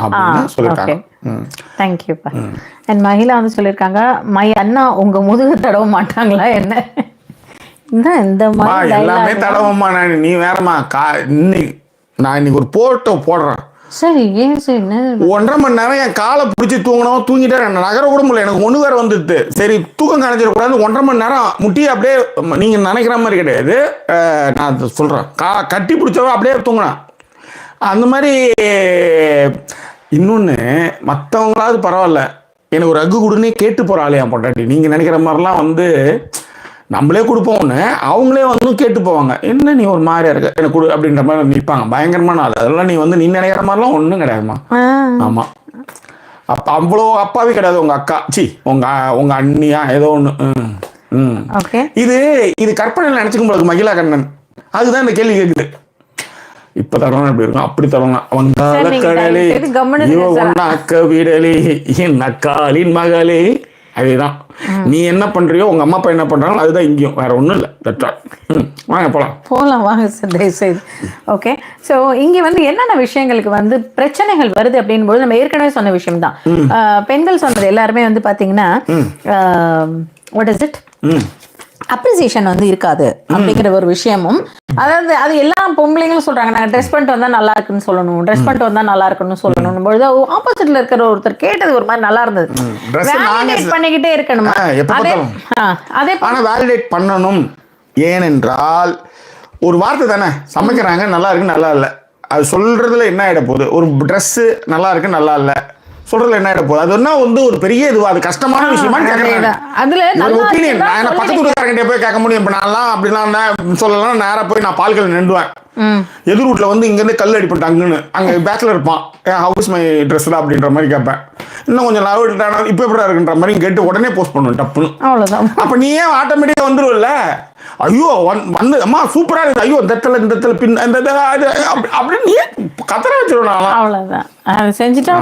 அப்படின்னு சொல்லியிருக்காங்க. தேங்க்யூப்பா. அண்ட் மகிழா வந்து சொல்லியிருக்காங்க, மை அண்ணா உங்க முதுகு தடவ மாட்டாங்களா என்ன? இந்த மாதிரி எல்லாமே தடவமா. நீ வேறமா நான் இன்னைக்கு ஒரு போட்டோ போடுறேன். சரி ஏன் சரி 1.5 மணி நேரம் என் காலை பிடிச்சி தூங்கினோம், தூங்கிட்டே நகர கூட முடியல. எனக்கு ஒன்று வேற வந்துடுது. சரி தூக்கம் கலைஞ்சிடக்கூடாது. 1.5 மணி நேரம் முட்டி அப்படியே நீங்க நினைக்கிற மாதிரி கிடையாது. நான் சொல்றேன், கட்டி பிடிச்சவ அப்படியே தூங்கினேன். அந்த மாதிரி இன்னொன்று மற்றவங்களாவது பரவாயில்ல, எனக்கு ஒரு அக்கு கொடுன்னே கேட்டு போகிற ஆளையா பொண்டாட்டி. நீங்கள் நினைக்கிற மாதிரிலாம் வந்து நம்மளே கொடுப்போம்னு அவங்களே வந்து கேட்டு போவாங்க. என்ன நீ ஒரு மாதிரியா இருக்க எனக்கு கொடு அப்படின்ற மாதிரி நிற்பாங்க. பயங்கரமான ஆள். அதெல்லாம் நீ நினைக்கிற மாதிரிலாம் ஒன்றும் கிடையாதுமா. ஆமாம், அப்போ அவ்வளோ அப்பாவே கிடையாது உங்கள் அக்கா. உங்கள் அண்ணியா ஏதோ ஒன்று. இது கற்பனையில் நினச்சிக்கும் போது மகிழா கண்ணன் அதுதான் இந்த கேள்வி கேட்குது. இப்ப தரணும் எப்படி இருக்கும், அப்படி தரணும். வங்காள கடலே அக்க விடலே என் அக்காலின் மகளே. அதுதான் நீ என்ன பண்றியோ உங்க அம்மா அப்பா என்ன பண்றாங்களோ அதுதான் இங்கேயும், வேற ஒண்ணும் இல்லை. வாங்க போலாம் வாங்க சார். ஓகே, ஸோ இங்க வந்து என்னென்ன விஷயங்களுக்கு வந்து பிரச்சனைகள் வருது அப்படின் போது நம்ம ஏற்கனவே சொன்ன விஷயம் தான். பெண்கள் சொன்னது எல்லாருமே வந்து பாத்தீங்கன்னா வாட் இஸ் இட் அப்ரிசியேஷன் வந்து இருக்காது அப்படிங்கிற ஒரு விஷயமும். அதாவது அது எல்லா பொம்பளைங்களும் சொல்றாங்க, நாங்க ட்ரெஸ் பண்ணிட்டு வந்தா நல்லா இருக்குன்னு சொல்லணும், ட்ரெஸ் பண்ணிட்டு வந்தா நல்லா இருக்குன்னு சொல்லணும் பொழுது ஆப்போசிட்ல இருக்கிற ஒருத்தர் கேட்டது ஒரு மாதிரி நல்லா இருந்தது. வேலிடேட் பண்ணிக்கிட்டே இருக்கணுமா? அதே வேலிடேட் பண்ணணும். ஏனென்றால் ஒரு வார்த்தை தானே, சமைக்கிறாங்க நல்லா இருக்கு நல்லா இல்லை, அது சொல்றதுல என்ன ஆயிட போகுது? ஒரு ட்ரெஸ் நல்லா இருக்கு நல்லா இல்லை சொல்றதுல என்ன ஆயிட போகுது? அது என்ன வந்து ஒரு பெரிய இதுவா, அது கஷ்டமான விஷயமா ஒப்பீனியன். நான் பக்கத்து வீட்டுக்காரங்கிட்ட போய் கேட்க முடியும். இப்ப நான்லாம் அப்படிலாம் சொல்லலாம், நேரா போய் நான் பால்கள் நின்றுவேன். எதிர் வீட்டுல வந்து இங்க இருந்து கல் அடிப்பட்டாங்கன்னு அங்க பேக்ல இருப்பான், ஹவுஸ் மை ட்ரெஸ் தான் அப்படின்ற மாதிரி கேட்பேன். இன்னும் கொஞ்சம் லவ் இப்ப எப்படி இருக்குன்ற மாதிரி கேட்டு உடனே போஸ்ட் பண்ணுவேன் டப்புன்னு. அவ்வளவுதான். அப்ப நீ ஏன் ஆட்டோமேட்டிக்கா வந்துருவல்ல, ஐயோ வந்து அம்மா சூப்பரா இருக்கு, ஐயோ இந்த இடத்துல பின் அப்படின்னு நீ கத்தர வச்சிருவேன். அவ்வளவுதான், செஞ்சுட்டா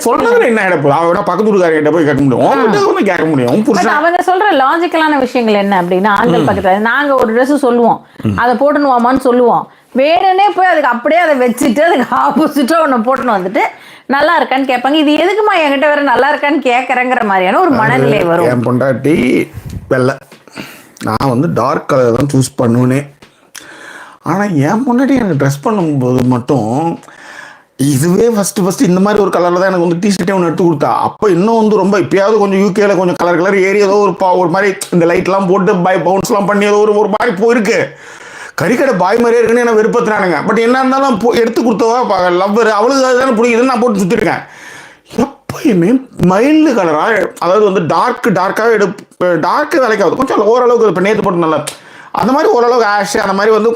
சொல்றதுல என்ன ஆயிட போகுது? அவன் பக்கத்து வீட்டுக்காரங்கிட்ட போய் கேட்க முடியும், கேட்க முடியும். அவங்க சொல்ற லாஜிக்கலான விஷயங்கள் என்ன அப்படின்னா, ஆண்கள் பக்கத்துல நாங்க ஒரு ட்ரெஸ் சொல்லுவோம், அதை போட்டுனுவாமான்னு சொல்லுவோம், வேணும்னே போய் அதுக்கு அப்படியே அதை வச்சுட்டு அதுக்கு ஆப்போசிட்டா ஒன்று போட்டுன்னு வந்துட்டு நல்லா இருக்கான்னு கேட்பாங்க. இது எதுக்குமா என்கிட்ட வேற நல்லா இருக்கான்னு கேட்கறங்கிற மாதிரியான ஒரு மனநிலை வரும். என் பொண்டாட்டி வெள்ளை, நான் வந்து டார்க் கலர் தான் சூஸ் பண்ணுவேனே. ஆனால் என் பொண்டாட்டி எனக்கு ட்ரெஸ் பண்ணும்போது மட்டும் இதுவே ஃபஸ்ட்டு இந்த மாதிரி ஒரு கலரில் தான் எனக்கு வந்து டிஷர்ட்டே ஒன்று எடுத்து கொடுத்தா. அப்போ இன்னும் வந்து ரொம்ப இப்பயாவது கொஞ்சம் யூகேல கொஞ்சம் கலர் ஏறி ஏதோ ஒரு மாதிரி இந்த லைட்லாம் போட்டு பவுன்ஸ்லாம் பண்ணி ஏதோ ஒரு மாதிரி போயிருக்கு. கறிக்கடை பாய் மாதிரியே இருக்குன்னு என்ன வெறுப்பத்துறானுங்க. பட் என்ன இருந்தாலும் எடுத்து கொடுத்தவா லவ்வர், அவளுக்கு அதுதானே பிடிக்குதுன்னு நான் போட்டு சுற்றிருக்கேன். எப்பயுமே மைல்டு கலராக, அதாவது வந்து டார்க்காக டார்க்கு வேலைக்காகுது, கொஞ்சம் ஓரளவுக்கு இப்போ நேற்று போட்டு நல்லா அந்த மாதிரி ஓரளவுக்கு ஆஷ் அந்த மாதிரி வந்து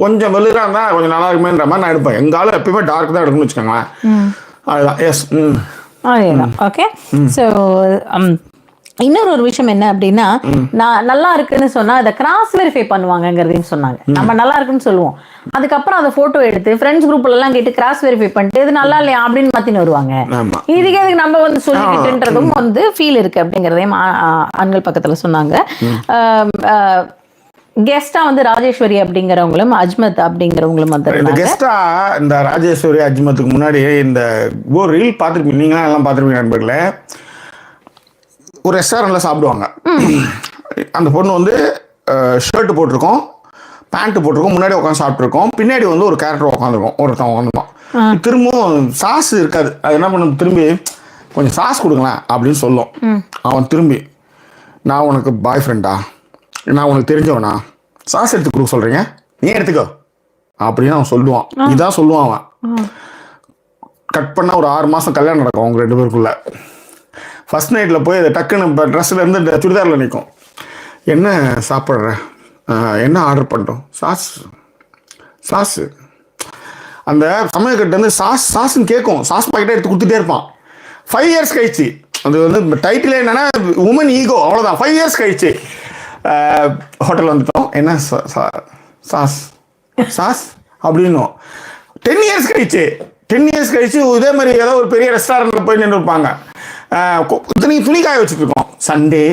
கொஞ்சம் வெளிராக இருந்தால் கொஞ்சம் நல்லா இருக்குமேன்ற மாதிரி நான் எடுப்பேன். எங்காலும் எப்பயுமே டார்க் தான் எடுக்கணும்னு வச்சுக்கோங்களேன். அதுதான். எஸ். ஓகே. ஸோ இன்னொரு விஷயம் என்ன அப்படின்னா, நான் நல்லா இருக்குன்னு சொன்னா அதை கிராஸ் வெரிஃபை பண்ணுவாங்கங்கிறதையும் சொன்னாங்க. நம்ம நல்லா இருக்குன்னு சொல்லுவோம், அதுக்கப்புறம் அதை போட்டோ எடுத்து ஃப்ரெண்ட்ஸ் குரூப்ல எல்லாம் கேட்டு கிராஸ் வெரிஃபை பண்ணிட்டு இது நல்லா இல்லையா அப்படின்னு மாத்தின்னு வருவாங்க. இதுக்கு எதுக்கு நம்ம வந்து சொல்லிக்கிட்டுன்றதும் வந்து ஃபீல் இருக்கு அப்படிங்கிறதையும் ஆண்கள் பக்கத்துல சொன்னாங்க. கெஸ்டா வந்து ராஜேஸ்வரி அப்படிங்கிறவங்களும் அஜ்மத் அப்படிங்கிறவங்களும் வந்து கெஸ்டா. இந்த ராஜேஸ்வரி அஜ்மத்துக்கு முன்னாடி இந்த ஒரு ரீல் பார்த்துருப்பீங்க, நீங்களாம் எல்லாம் பார்த்துருப்பீங்க நண்பர்களே. ஒரு ரெஸ்டாரண்ட்டில் சாப்பிடுவாங்க. அந்த பொண்ணு வந்து ஷர்ட்டு போட்டிருக்கோம், பேண்ட்டு போட்டிருக்கோம், முன்னாடி உட்காந்து சாப்பிட்ருக்கோம், பின்னாடி வந்து ஒரு கேரக்டர் உட்காந்துருக்கோம், ஒருத்தன் உட்காந்துருக்கோம். திரும்பவும் சாஸ் இருக்காது, அது என்ன பண்ண திரும்பி கொஞ்சம் சாஸ் கொடுங்களேன் அப்படின்னு சொல்லும். அவன் திரும்பி, நான் உனக்கு பாய் ஃப்ரெண்டா, நான் உனக்கு தெரிஞ்சவனா, சாஸ் எடுத்து கொடுக்க சொல்கிறீங்க, நீ எடுத்துக்கோ அப்படின்னு அவன் சொல்லுவான். இதான் சொல்லுவான் அவன். கட் பண்ணால் ஒரு 6 மாதம் கல்யாணம் நடக்கும் அவங்க 2 பேருக்குள்ள. ஃபஸ்ட் நைட்டில் போய் அதை டக்குன்னு இப்போ ட்ரெஸ்ஸில் இருந்து சுடிதாரில் நிற்கும். என்ன சாப்பிட்ற, என்ன ஆர்டர் பண்ணுறோம், சாஸு. அந்த சமயக்கட்டு சாஸ்ன்னு கேட்கும், சாஸ் பாக்கெட்டாக எடுத்து கொடுத்துட்டே இருப்பான். 5 இயர்ஸ் கழிச்சு, அது வந்து டைட்டில் என்னென்னா உமன் ஈகோ, அவ்வளோதான். 5 இயர்ஸ் கழிச்சு ஹோட்டல் வந்துட்டோம், என்ன சாஸ் அப்படின்னும். 10 இயர்ஸ் கழிச்சு இதே மாதிரி ஏதோ ஒரு பெரிய ரெஸ்டாரண்ட்டில் போய் நின்று இருப்பாங்க. இத்தனைக்கு துணி காய வச்சுட்டு இருக்கோம். சண்டே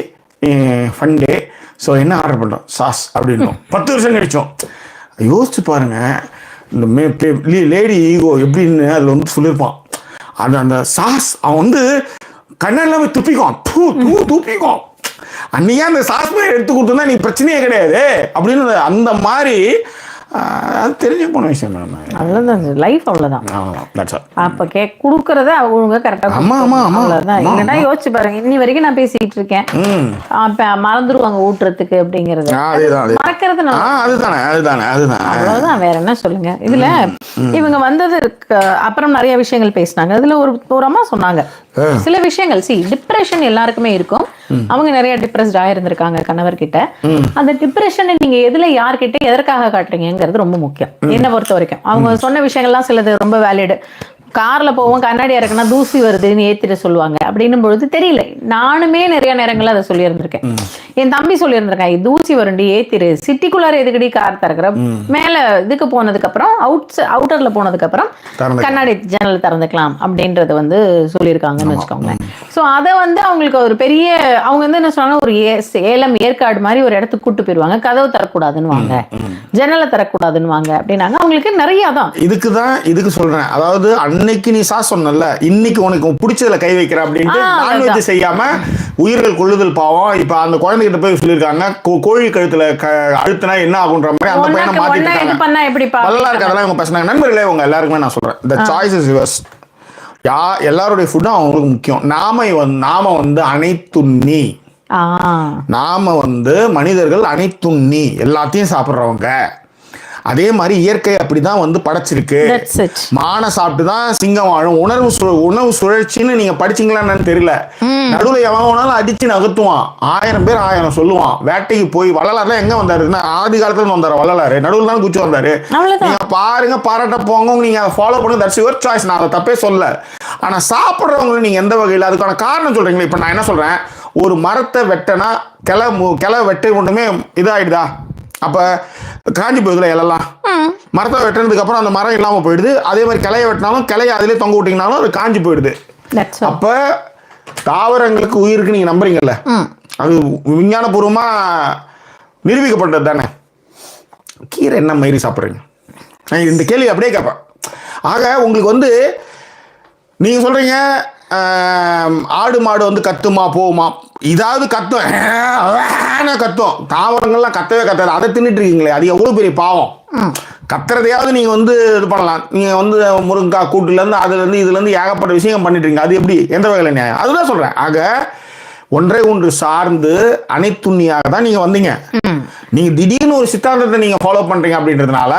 ஃபன் டே. ஸோ என்ன ஆர்டர் பண்ணுறோம், சாஸ் அப்படின்றோம். 10 வருஷம் கழிச்சோம். யோசிச்சு பாருங்க, இந்த லேடி ஈகோ எப்படின்னு அதில் வந்து சொல்லியிருப்பான். அந்த சாஸ் அவன் வந்து கண்ணெல்லாம் துப்பிக்கும், துப்பிக்கும். அன்னையே அந்த சாஸ் மாதிரி எடுத்து கொடுத்தா நீ பிரச்சனையே கிடையாது அப்படின்னு அந்த மாதிரி அது தெரிஞ்சு போன விஷயம். அவ்வளோதான், லைஃப் அவ்வளோதான். அப்போ கொடுக்கறத அவங்க கரெக்டாக அவ்வளோதான். இல்லைன்னா யோசிச்சு பாருங்க, இன்னி வரைக்கும் நான் பேசிக்கிட்டு இருக்கேன், மறந்துடுவாங்க ஊட்டுறதுக்கு அப்படிங்கிறது. மறக்கிறது அவ்வளோதான், வேற என்ன சொல்லுங்க. இதுல இவங்க வந்ததுக்கு அப்புறம் நிறைய விஷயங்கள் பேசினாங்க. அதுல ஒரு அம்மா சொன்னாங்க சில விஷயங்கள். டிப்ரெஷன் எல்லாருக்குமே இருக்கும். அவங்க நிறைய டிப்ரெஸ்ட் ஆயிருந்திருக்காங்க கணவர் கிட்ட. அந்த டிப்ரெஷனை நீங்க எதுல யார்கிட்ட எதற்காக காட்டுறீங்கிறது ரொம்ப முக்கியம் என்ன பொறுத்த வரைக்கும். அவங்க சொன்ன விஷயங்கள்லாம் சிலது ரொம்ப வேலிடு. கார்ல போவோம், கண்ணாடி இறக்குனா தூசி வருதுன்னு ஏத்திட்டு சொல்லுவாங்க. அப்படின்னும் பொழுது தெரியல, நானுமே நிறைய நேரங்கள்ல அதை சொல்லியிருந்திருக்கேன். என் தம்பி சொல்லியிருந்திருக்கேன், தூசி வருண்டி ஏத்திரு, சிட்டிக்குள்ளார எதுக்கடி கார் திறக்கிற, மேல இதுக்கு போனதுக்கு அப்புறம் அவுட்டர்ல போனதுக்கு அப்புறம் கண்ணாடி ஜன்னல் திறந்துக்கலாம் அப்படின்றத வந்து சொல்லியிருக்காங்கன்னு வச்சுக்கோங்களேன். ஸோ அதை வந்து அவங்களுக்கு ஒரு பெரிய, அவங்க வந்து என்ன சொன்னாங்க, ஒரு சேலம் ஏற்காடு மாதிரி ஒரு இடத்துக்கு கூட்டு போயிருவாங்க. கதவு தரக்கூடாதுன்னு வாங்க, ஜன்னலை தரக்கூடாதுன்னு வாங்க அப்படின்னாங்க. அவங்களுக்கு நிறைய தான் இதுக்கு சொல்றேன். அதாவது அன்னைக்கு நீ சொன்னல, இன்னைக்கு உனக்கு பிடிச்சதுல கை வைக்கிற அப்படின்ட்டு நான்வெஜ் செய்யாம உயிர்கள் கொள்ளுதல் பாவம். இப்ப அந்த குழந்தைகிட்ட போய் சொல்லியிருக்காங்க, கோழி கழுத்துல அழுத்தினா என்ன ஆகுன்ற மாதிரி அந்த பையனை மாத்திட்டாங்க. நல்லா இருக்கு அதெல்லாம் இவங்க பேசினாங்க. நண்பர்களே, உங்க எல்லாருக்குமே நான் சொல்றேன், the choice is yours. எல்லாருடைய ஃபுட்டும் அவங்களுக்கு முக்கியம். நாம வந்து அனைத்துண்ணி, நாம வந்து மனிதர்கள் அனைத்துண்ணி எல்லாத்தையும் சாப்பிட்றவங்க. அதே மாதிரி இயற்கை அப்படிதான் வந்து படைச்சிருக்கு. மானை சாப்பிட்டுதான் சிங்கம் வாழும். உணவு சுழற்சின்னு நீங்க படிச்சீங்களான்னு தெரியல. நடுவில் எவனாலும் அடிச்சு நகர்த்துவான், 1000 பேர் 1000 சொல்லுவான். வேட்டைக்கு போய் வள்ளலாறுலாம் எங்க வந்தாருன்னா ஆதி காலத்துல வந்தாரு வள்ளலாறு, நடுவில் தான் குச்சி வந்தாரு. நீங்க பாருங்க, பாராட்ட போங்க, நீங்க அதை ஃபாலோ பண்ணுங்க, தட்ஸ் யுவர் சாய்ஸ். நான் அதை தப்பே சொல்ல. ஆனா சாப்பிட்றவங்க நீங்க எந்த வகையில் அதுக்கான காரணம் சொல்றீங்களா? இப்ப நான் என்ன சொல்றேன், ஒரு மரத்தை வெட்டனா கிளை வெட்ட கொண்டுமே இதாயிடுதா? அப்ப காஞ்சி போயிடுதுல இலெல்லாம். மரத்தை வெட்டினதுக்கு அப்புறம் அந்த மரம் இல்லாம போயிடுது. அதே மாதிரி கிளைய வெட்டினாலும் கிளைய அதிலே தொங்க விட்டீங்கனாலும் அது காஞ்சி போயிடுது. அப்ப தாவரங்களுக்கு உயிருக்கு நீங்க நம்புறீங்கல்ல, அது விஞ்ஞானபூர்வமா நிரூபிக்கப்பட்டது தானே. கீரை என்ன மாதிரி சாப்பிட்றீங்க? இந்த கேள்வி அப்படியே கேட்பேன். ஆக உங்களுக்கு வந்து நீங்க சொல்றீங்க ஆடு மாடு வந்து கத்துமா போகுமா, இதாவது கத்தும், தாவரங்கள்லாம் கத்தவே கத்தாது. அதை தின்னுட்டு இருக்கீங்களே, அது எவ்வளவு பெரிய பாவம். கத்துறதையாவது நீங்க வந்து இது பண்ணலாம். நீங்க வந்து முருங்கைக்காய் கூட்டுல இருந்து அதுல இருந்து இதுல இருந்து ஏகப்பட்ட விஷயம் பண்ணிட்டு இருக்கீங்க. அது எப்படி, எந்த வகையில நியாயம்? அதுதான் சொல்றேன். ஆக ஒன்றை ஒன்று சார்ந்து அனைத்துண்ணியாக தான் நீங்க வந்தீங்க. நீங்க திடீர்னு ஒரு சித்தாந்தத்தை நீங்க ஃபாலோ பண்றீங்க அப்படின்றதுனால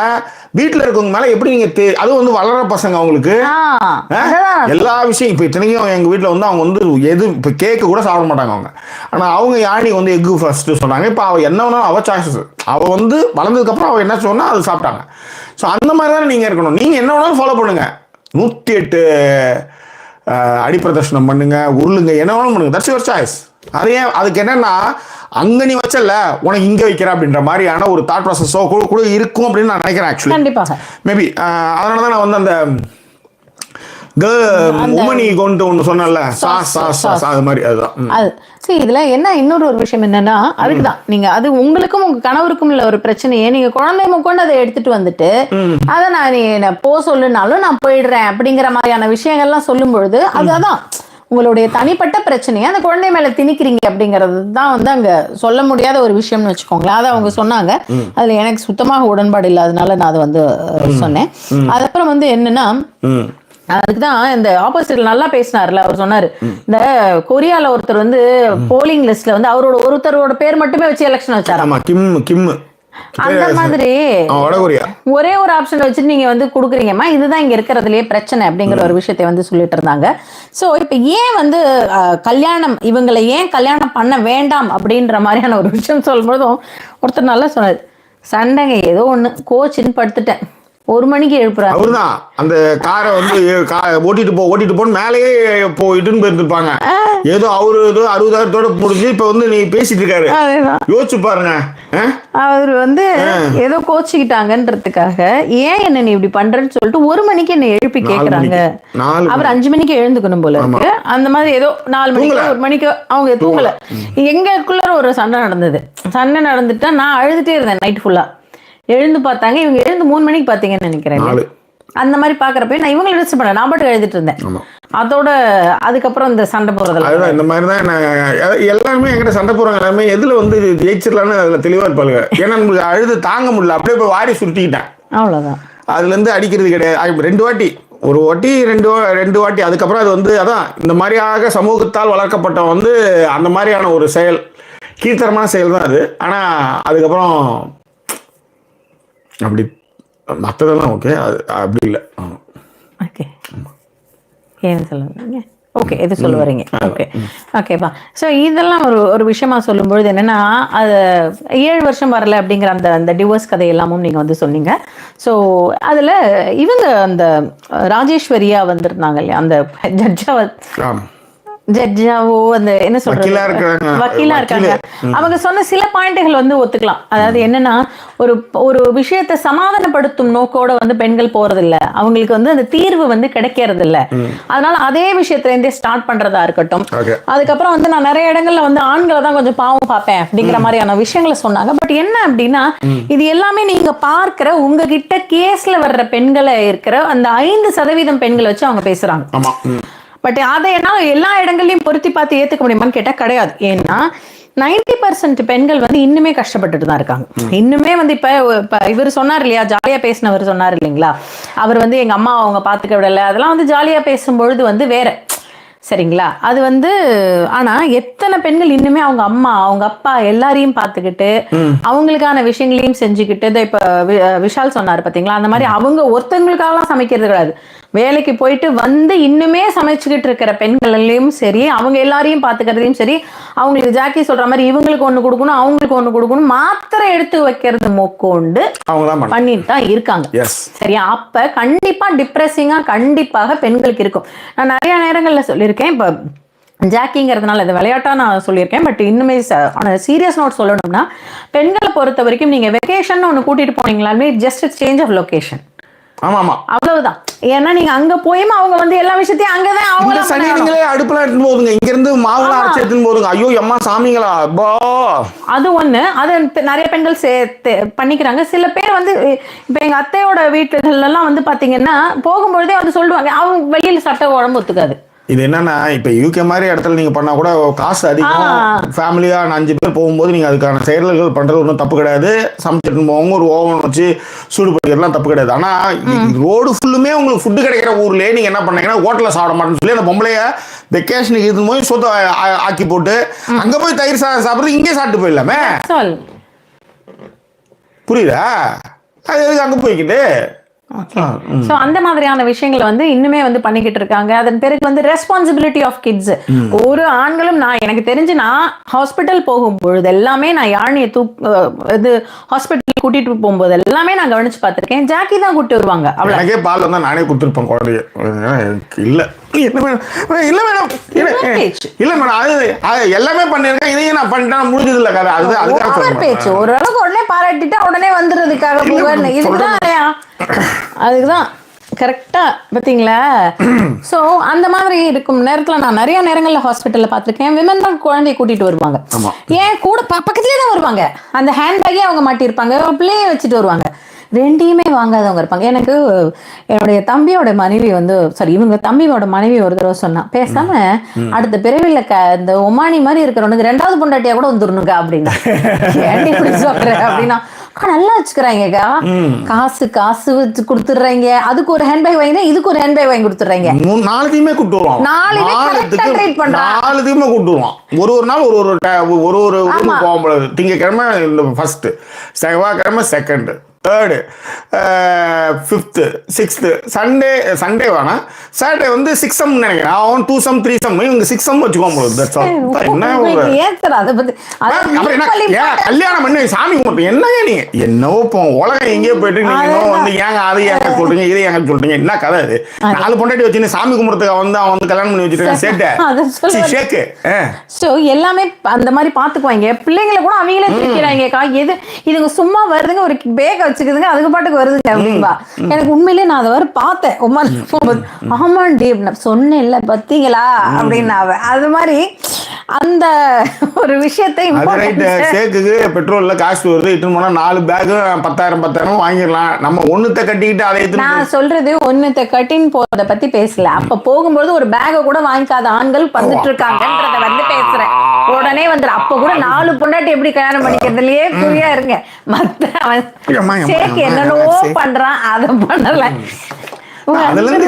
வீட்டுல இருக்கவங்க மேல எப்படி நீங்க அது வந்து வளர பசங்க அவங்களுக்கு எல்லா விஷயம். இப்ப இத்தனைக்கும் எங்க வீட்டுல வந்து அவங்க வந்து எது இப்ப கேக்கு கூட சாப்பிட மாட்டாங்க அவங்க. ஆனா அவங்க யானி வந்து எக்கு ஃபர்ஸ்ட் சொன்னாங்க. இப்ப அவ என்ன வேணாலும் அவ சாய்ஸஸ். அவ வந்து வளர்ந்ததுக்கு அப்புறம் அவ என்ன சொன்னா அது சாப்பிட்டாங்க. ஸோ அந்த மாதிரி தானே நீங்க இருக்கணும். நீங்க என்ன வேணாலும் ஃபாலோ பண்ணுங்க, 108 அடிப்பிரதர்ஷனம் பண்ணுங்க, உருளுங்க, என்ன வேணாலும் பண்ணுங்க, தட்ஸ் யுவர் சாய்ஸ். அதே அதுக்கு என்னன்னா, அங்க நீ வச்சல உனக்கு இங்க வைக்கிற அப்படின்ற மாதிரியான ஒரு தாட் ப்ராசஸோ கூட இருக்கும் அப்படின்னு நான் நினைக்கிறேன். ஆக்சுவலி கண்டிப்பாக மேபி அதனாலதான் நான் வந்து அந்த உமனி கொண்டு ஒன்று சொன்னல அது மாதிரி அதுதான் அது. சரி, இதுல என்ன இன்னொரு விஷயம் என்னன்னா, அதுக்குதான் நீங்க அது உங்களுக்கும் உங்க கணவருக்கும் உள்ள ஒரு பிரச்சனையே, நீங்க குழந்தை கொண்டு அதை எடுத்துட்டு வந்துட்டு அதை நான் போ சொல்லுனாலும் நான் போயிடுறேன் அப்படிங்கிற மாதிரியான விஷயங்கள்லாம் சொல்லும் பொழுது அதுதான் உங்களுடைய தனிப்பட்ட பிரச்சனையை அந்த குழந்தை மேல திணிக்கிறீங்க அப்படிங்கிறது தான் வந்து அங்க சொல்ல முடியாத ஒரு விஷயம்னு வச்சுக்கோங்களேன். அதை அவங்க சொன்னாங்க. அதுல எனக்கு சுத்தமாக உடன்பாடு இல்லாதனால நான் அதை வந்து சொன்னேன். அதுக்கப்புறம் வந்து என்னன்னா, அதுக்குதான் இந்த ஆப்போசிட்ல நல்லா பேசினார்ல, அவர் சொன்னாரு, இந்த கொரியால ஒருத்தர் வந்து போலிங் லிஸ்ட்ல வந்து ஒருத்தரோட பேர் மட்டுமே வச்சு எலெக்ஷன் வச்சாரு. அந்த மாதிரி ஒரே ஒரு ஆப்ஷன் வச்சுட்டு நீங்க வந்து குடுக்குறீங்கம்மா, இதுதான் இங்க இருக்கிறதுலயே பிரச்சனை அப்படிங்கிற ஒரு விஷயத்தை வந்து சொல்லிட்டு இருந்தாங்க. சோ இப்ப ஏன் வந்து கல்யாணம், இவங்களை ஏன் கல்யாணம் பண்ண வேண்டாம் அப்படின்ற மாதிரியான ஒரு விஷயம் சொல்லும் பொழுதும் ஒருத்தர் நல்லா சொன்னாரு, சண்டைங்க ஏதோ ஒண்ணு கோச்சின்னு படுத்துட்டேன், 1 மணிக்கு எழுப்புறாரு. அவருதான் அந்த காரை வந்து ஓட்டிட்டு போன்னு மேலேயே இட்டுன்னு போயிருந்துருப்பாங்க. ஏதோ அவரு ஏதோ 60,000 முடிஞ்சு இப்ப வந்து நீ பேசிட்டு இருக்காரு. யோசிச்சு பாருங்க. அவர் வந்து ஏதோ கோச்சிக்கிட்டாங்கன்றதுக்காக ஏன் என்ன நீ இப்படி பண்றேன்னு சொல்லிட்டு 1 மணிக்கு என்ன எழுப்பி கேக்குறாங்க. அவர் 5 மணிக்கு எழுந்துக்கணும் போல இருக்கு. அந்த மாதிரி ஏதோ 4 மணிக்கு 1 மணிக்கு அவங்க தூங்கல. எங்களுக்குள்ள ஒரு சண்டை நடந்தது. சண்டை நடந்துட்டா நான் அழுதுட்டே இருந்தேன் நைட் ஃபுல்லா. எழுந்து பார்த்தாங்க, இவங்க எழுந்து 3 மணிக்கு பாத்தீங்கன்னு நினைக்கிறேன். அந்த மாதிரி பாக்குறப்ப நான் இவங்களை டிஸ்டர்ப் பண்ண நான் பாட்டு எழுதிட்டு இருந்தேன். அதோட அதுக்கப்புறம் இந்த சண்டை போறதுல அதுதான் இந்த மாதிரி தான் எல்லாருமே என்கிட்ட சண்டை போறாங்க. எல்லாருமே எதுல வந்து ஜெயிச்சிடலான்னு அதுல தெளிவா இருப்பாங்க. ஏன்னா நம்மளுக்கு அழுது தாங்க முடியல, அப்படியே போய் வாரி சுருட்டிக்கிட்டேன். அவ்வளவுதான். அதுல இருந்து அடிக்கிறது கிடையாது. 2 வாட்டி, ஒரு வாட்டி 2 வாட்டி. அதுக்கப்புறம் அது வந்து அதான் இந்த மாதிரியாக சமூகத்தால் வளர்க்கப்பட்ட வந்து அந்த மாதிரியான ஒரு செயல், கீழ்த்தரமான செயல் தான் அது. ஆனா அதுக்கப்புறம் அப்படி மற்றதெல்லாம் ஓகே, அது அப்படி இல்லை. ஓகே, ஏன்னு சொல்லுவீங்க? ஓகே, எது சொல்ல வரீங்க? ஓகே, ஓகேப்பா. ஸோ இதெல்லாம் ஒரு விஷயமா சொல்லும்பொழுது என்னென்னா, அது 7 வருஷம் வரல அப்படிங்கிற அந்த டிவோர்ஸ் கதை எல்லாமும் நீங்கள் வந்து சொன்னீங்க. ஸோ அதில் இவங்க அந்த ராஜேஸ்வரியா வந்திருந்தாங்க இல்லையா, அந்த ஜட்ஜாவோ அந்த என்ன சொல்றது வக்கீலா இருக்காங்க. அவங்க சொன்ன சில பாயிண்ட்கள் வந்து ஒத்துக்கலாம். அதாவது என்னன்னா, ஒரு விஷயத்தை சமாதானப்படுத்தும் நோக்கோட வந்து பெண்கள் போறது இல்ல, அவங்களுக்கு வந்து அந்த தீர்வு வந்து கிடைக்கிறது இல்ல. அதனால அதே விஷயத்துல இருந்தே ஸ்டார்ட் பண்றதா இருக்கட்டும். அதுக்கப்புறம் வந்து நான் நிறைய இடங்கள்ல வந்து ஆண்களை தான் கொஞ்சம் பாவம் பார்ப்பேன் அப்படிங்கிற மாதிரியான விஷயங்களை சொன்னாங்க. பட் என்ன அப்படின்னா, இது எல்லாமே நீங்க பார்க்கிற உங்ககிட்ட கேஸ்ல வர்ற பெண்களை இருக்கிற அந்த 5% பெண்களை வச்சு அவங்க பேசுறாங்க. பட் அதை என்னால் எல்லா இடங்கள்லையும் பொருத்தி பார்த்து ஏற்றுக்க முடியுமான்னு கேட்டால் கிடையாது. ஏன்னா 90% பெண்கள் வந்து இன்னுமே கஷ்டப்பட்டுட்டு தான் இருக்காங்க. இன்னுமே வந்து இப்போ இவர் சொன்னார் இல்லையா, ஜாலியாக பேசினவர் சொன்னார் இல்லைங்களா, அவர் வந்து எங்கள் அம்மா அவங்க பார்த்துக்க விடலை, அதெல்லாம் வந்து ஜாலியாக பேசும்பொழுது வந்து வேற, சரிங்களா? அது வந்து ஆனால் எத்தனை பெண்கள் இன்னுமே அவங்க அம்மா அவங்க அப்பா எல்லாரையும் பார்த்துக்கிட்டு அவங்களுக்கான விஷயங்களையும் செஞ்சுக்கிட்டு, இப்போ விஷால் சொன்னார் பார்த்தீங்களா, அந்த மாதிரி அவங்க ஒருத்தவங்களுக்காகலாம் சமைக்கிறது கிடையாது, வேலைக்கு போயிட்டு வந்து இன்னுமே சமைச்சுக்கிட்டு இருக்கிற பெண்களையும் சரி, அவங்க எல்லாரையும் பார்த்துக்கிறதையும் சரி, அவங்களுக்கு ஜாக்கி சொல்ற மாதிரி இவங்களுக்கு ஒன்று கொடுக்கணும் அவங்களுக்கு ஒன்று கொடுக்கணும், மாத்திரை எடுத்து வைக்கிறது மொக்கோண்டு பண்ணிட்டு தான் இருக்காங்க. சரியா? அப்ப கண்டிப்பா டிப்ரெசிங்கா கண்டிப்பாக பெண்களுக்கு இருக்கும். நான் நிறைய நேரங்கள்ல சொல்லியிருக்கேன். இப்போ ஜாக்கிங்கிறதுனால இது விளையாட்டா நான் சொல்லியிருக்கேன். பட் இன்னுமே சீரியஸ் நோட் சொல்லணும்னா, பெண்களை பொறுத்த வரைக்கும் நீங்க வெக்கேஷன் ஒன்று கூட்டிட்டு போனீங்களாலுமே ஜஸ்ட் சேஞ்ச் ஆஃப் லொகேஷன். அவ்வளவுதான். ஏன்னா நீங்க அங்க போயும் அவங்க வந்து எல்லா விஷயத்தையும் அங்கதான் அவங்க சனிங்களே அடுப்புல எடுத்துன்னு போதுங்க, இங்க இருந்து மாவுலாம் அரைச்சு எடுத்துன்னு போதுங்க. ஐயோ அம்மா சாமிங்களா அப்பா, அது ஒண்ணு. அது நிறைய பெண்கள் பண்ணிக்கிறாங்க. சில பேர் வந்து இப்ப எங்க அத்தையோட வீட்டுகள் எல்லாம் வந்து பாத்தீங்கன்னா போகும்பொழுதே வந்து சொல்லுவாங்க, அவங்க வெளியில சட்டை உடம்பு ஒத்துக்காது. இது என்னன்னா, இப்போ யூகே மாதிரி இடத்துல நீங்கள் பண்ணால் கூட காசு அதிகம், ஃபேமிலியாக 5 பேர் போகும்போது நீங்கள் அதுக்கான செயல்கள் பண்ணுறது ஒன்றும் தப்பு கிடையாது. சமைச்சிட்டு போவாங்க, ஒரு ஓவன் வச்சு சூடு பண்ணிக்கிறதுலாம் தப்பு கிடையாது. ஆனால் ரோடு ஃபுல்லுமே உங்களுக்கு ஃபுட்டு கிடைக்கிற ஊர்லேயே நீங்கள் என்ன பண்ணீங்கன்னா ஹோட்டலில் சாப்பிட மாட்டேன்னு சொல்லி அந்த பொம்பளைய வெக்கேஷனுக்கு இது போய் சொத்தை ஆக்கி போட்டு அங்கே போய் தயிர் சாப்பிட்றது இங்கே சாப்பிட்டு போயிடலாமே. புரியுதா? அது எதுக்கு அங்கே போய்க்கிட்டு? சோ அந்த மாதிரியான விஷயங்களை வந்து இன்னுமே வந்து பண்ணிக்கிட்டு இருக்காங்க. அதன் பிறகு வந்து ரெஸ்பான்சிபிலிட்டி ஆஃப் கிட்ஸ். ஒரு ஆண்களும் நான் எனக்கு தெரிஞ்சு நான் ஹாஸ்பிட்டல் போகும்பொழுது எல்லாமே நான் யாழினியை இது ஹாஸ்பிட்டல் கூட்டிட்டு போகும்போது எல்லாமே நான் கவனிச்சு பார்த்திருக்கேன். ஜாக்கி தான் கூட்டிட்டு வருவாங்க. அவ்வளோ பால் வந்தா நானே கொடுத்துருப்பேன் குழந்தைய. இல்ல இல்ல மேடம், இல்ல மேடம், இல்ல மேடம், அது எல்லாமே பண்ணிருக்கேன், இதையும் நான் பண்ணிட்டேன், முடிஞ்சது இல்ல கதை. அதுதான் பேச்சு. ஓரளவுக்கு உடனே பாராட்டிட்டு உடனே வந்துடுறதுக்காக இதுதான் அதுக்குதான் கரெக்டா பார்த்தீங்களா? ஸோ அந்த மாதிரி இருக்கும் நேரத்தில் நான் நிறைய நேரங்களில் ஹாஸ்பிட்டலில் பார்த்துருக்கேன். விமன் தான் குழந்தைய கூட்டிட்டு வருவாங்க. ஏன் கூட பக்கத்துலேயே தான் வருவாங்க. அந்த ஹேண்ட்பேக்கே அவங்க மாட்டியிருப்பாங்க, பிள்ளையே வச்சுட்டு வருவாங்க. 2யுமே வாங்காதவங்க இருப்பாங்க. எனக்கு என்னுடைய தம்பியோட மனைவி வந்து இவங்க தம்பியோட மனைவி ஒரு தடவை சொன்னா, பேசாம அடுத்த பிறவில இந்த ஒமானி மாதிரி இருக்கிறவனுக்கு 2வது பொண்டாட்டியா கூட வந்துடணுங்க அப்படின்னா. ஏன்டி இப்படி சொல்ற அப்படின்னா, நல்லா வச்சுக்கிறாங்கக்கா, காசு காசு வச்சு கொடுத்துடுறாங்க, அதுக்கு ஒரு ஹேண்ட்பேக் வாங்கினா இதுக்கு ஒரு ஹேண்ட்பேக் வாங்கி கொடுத்துறாங்க. 4த்தையுமே கூட்டு வருவான், 4த்தையுமே கூட்டு வருவான். ஒரு நாள் ஒரு திங்கக்கிழமை ஃபர்ஸ்ட், செவ்வாய்க்கிழமை second, 3rd 5th 6th Sunday வேணாம், சாட்டர்டே வந்து 6 sum நினைக்கிறேன், அவன் 2 sum 3 sum, இவங்க 6 sum வச்சுக்கோங்க. என்ன கல்யாணம் பண்ணி சாமி கும்பிட்டு என்னங்க நீங்க என்னவோ போ உலகம் எங்கேயோ போயிட்டு நீங்க வந்து ஏங்க அது ஏங்க சொல்றீங்க இது ஏங்க சொல்றீங்க, என்ன கதை அது? 4 பொண்டாட்டி வச்சு சாமி கும்பிடுறதுக்கு வந்து அவன் வந்து கல்யாணம் பண்ணி வச்சுருக்கான் சேட்டு. எல்லாமே அந்த மாதிரி பாத்துக்குவாங்க. பிள்ளைங்களை கூட அவங்களே திரிக்கிறாங்கக்கா. எது இதுங்க சும்மா வருதுங்க, ஒரு பேக் வச்சுக்குதுங்க, அதுக்கு பாட்டுக்கு வருதுங்க அப்படின்பா. எனக்கு உண்மையிலேயே நான் அதை வர பார்த்தேன். ஆமாண்டி சொன்னேன் இல்ல பத்தீங்களா அப்படின்னு. அது மாதிரி அந்த ஒரு விஷயத்தை சேக்குக்கு பெட்ரோல்ல காசு வருது, இட்டு போனா 4 பேக் 10,000 வாங்கிடலாம். நம்ம ஒண்ணுத்த கட்டிக்கிட்டு அதை நான் சொல்றது ஒண்ணுத்த கட்டின்னு போறத பத்தி பேசல. அப்ப போகும்போது ஒரு பேக கூட வாங்கிக்காத ஆண்கள் வந்துட்டு இருக்காங்கன்றத வந்து பேசுறேன். உடனே வந்து அப்ப கூட 4 பொண்டாட்டி எப்படி கல்யாணம் பண்ணிக்கிறதுலயே குறியா இருங்க. மத்த சேக்கு என்னென்னவோ பண்றான், அதை பண்ணல. அதுல இருந்து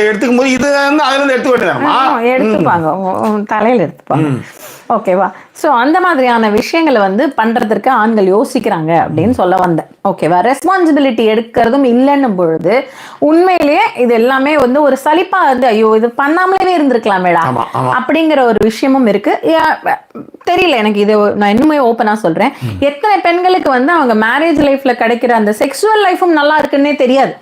எடுத்துக்கும் போது இது வந்து அதுல இருந்து எடுத்துப்பாங்க, தலையில எடுத்துப்பாங்க. ஓகேவா? ஸோ அந்த மாதிரியான விஷயங்களை வந்து பண்ணுறதுக்கு ஆண்கள் யோசிக்கிறாங்க அப்படின்னு சொல்ல வந்தேன். ஓகேவா? ரெஸ்பான்சிபிலிட்டி எடுக்கிறதும் இல்லைன்னும் பொழுது உண்மையிலேயே இது எல்லாமே வந்து ஒரு சலிப்பா வந்து ஐயோ இது பண்ணாமலே இருந்திருக்கலாமேடா அப்படிங்கிற ஒரு விஷயமும் இருக்கு. தெரியல எனக்கு, இது நான் இன்னுமே ஓப்பனா சொல்றேன். எத்தனை பெண்களுக்கு வந்து அவங்க மேரேஜ் லைஃப்ல கிடைக்கிற அந்த செக்ஷுவல் லைஃபும் நல்லா இருக்குன்னே தெரியாது.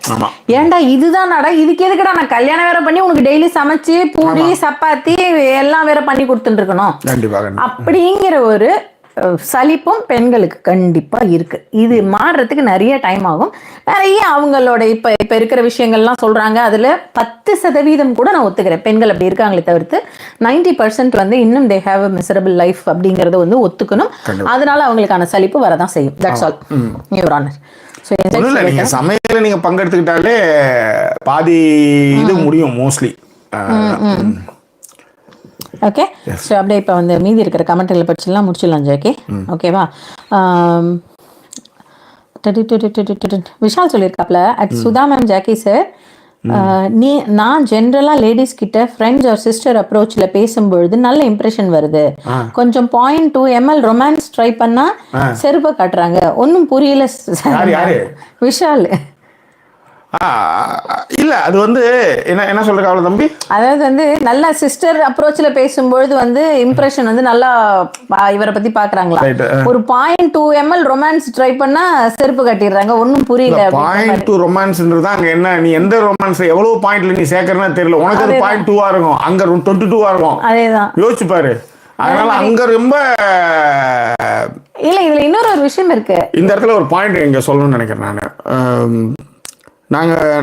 ஏன்டா இதுதான் நடா, இதுக்கு எதுக்குடா நான் கல்யாணம் வேற பண்ணி உனக்கு டெய்லி சமைச்சு பூரி சப்பாத்தி எல்லாம் வேற பண்ணி கொடுத்துட்டு இருக்கணும் அப்படிங்கிற ஒரு சலிப்பும் பெண்களுக்கு கண்டிப்பா இருக்கு. இது மாறுறதுக்கு நிறைய டைம் ஆகும். நிறைய அவங்களோட இப்ப இருக்கிற விஷயங்கள்லாம் சொல்றாங்க. அதுல 10% கூட நான் ஒத்துக்கிறேன், பெண்கள் அப்படி இருக்காங்களே தவிர்த்து 90% வந்து இன்னும் they have a miserable life அப்படிங்கறத வந்து ஒத்துக்கணும். அதனால அவங்களுக்கான சலிப்பு வரதான் செய்யும். That's all your honour. நீங்க சமையல நீங்க பங்கெடுத்துக்கிட்டாலே பாதி இது முடியும் மோஸ்ட்லி. ஓகே, ஸோ அப்படியே இப்போ வந்து மீதி இருக்கிற கமெண்ட்களை படிச்சுலாம் முடிச்சிடலாம் ஜேகே. ஓகேவா? விஷால் சொல்லியிருக்காப்ல at Sudha ma'am Jackie sir, நான் ஜென்ரலா லேடிஸ் கிட்ட ஃப்ரெண்ட்ஸ் ஆர் சிஸ்டர் அப்ரோச்ல பேசும்பொழுது நல்ல இம்ப்ரெஷன் வருது. கொஞ்சம் 0.2 ml ரொமான்ஸ் ட்ரை பண்ணா செருப்பை காட்டுறாங்க, ஒன்னும் புரியல விஷால். இல்ல அது வந்து என்ன சொல்ற அவ்வளவு தம்பி, அதாவது வந்து நல்ல சிஸ்டர் அப்ரோச்ல பேசும்பொழுது வந்து இம்ப்ரெஷன் வந்து நல்லா இவரை பத்தி பாக்குறாங்களா. ஒரு 0.2 ml ரொமான்ஸ் ட்ரை பண்ணா செருப்பு கட்டிடுறாங்க, ஒன்னும் புரியல. 0.2 ரொமான்ஸ்ன்றது அங்க என்ன, நீ எந்த ரொமான்ஸ் எவ்வளவு பாயிண்ட்ல நீ சேர்க்கறன்னு தெரியல. உனக்கு அது 0.2 இருக்கும், அங்க 22 இருக்கும். அதேதான் யோசிச்சு பாரு. அதனால அங்க ரொம்ப இல்ல. இதுல இன்னொரு ஒரு விஷயம் இருக்கு. இந்த இடத்துல ஒரு பாயிண்ட் இங்க சொல்லணும்னு நினைக்கிறேன் நான்.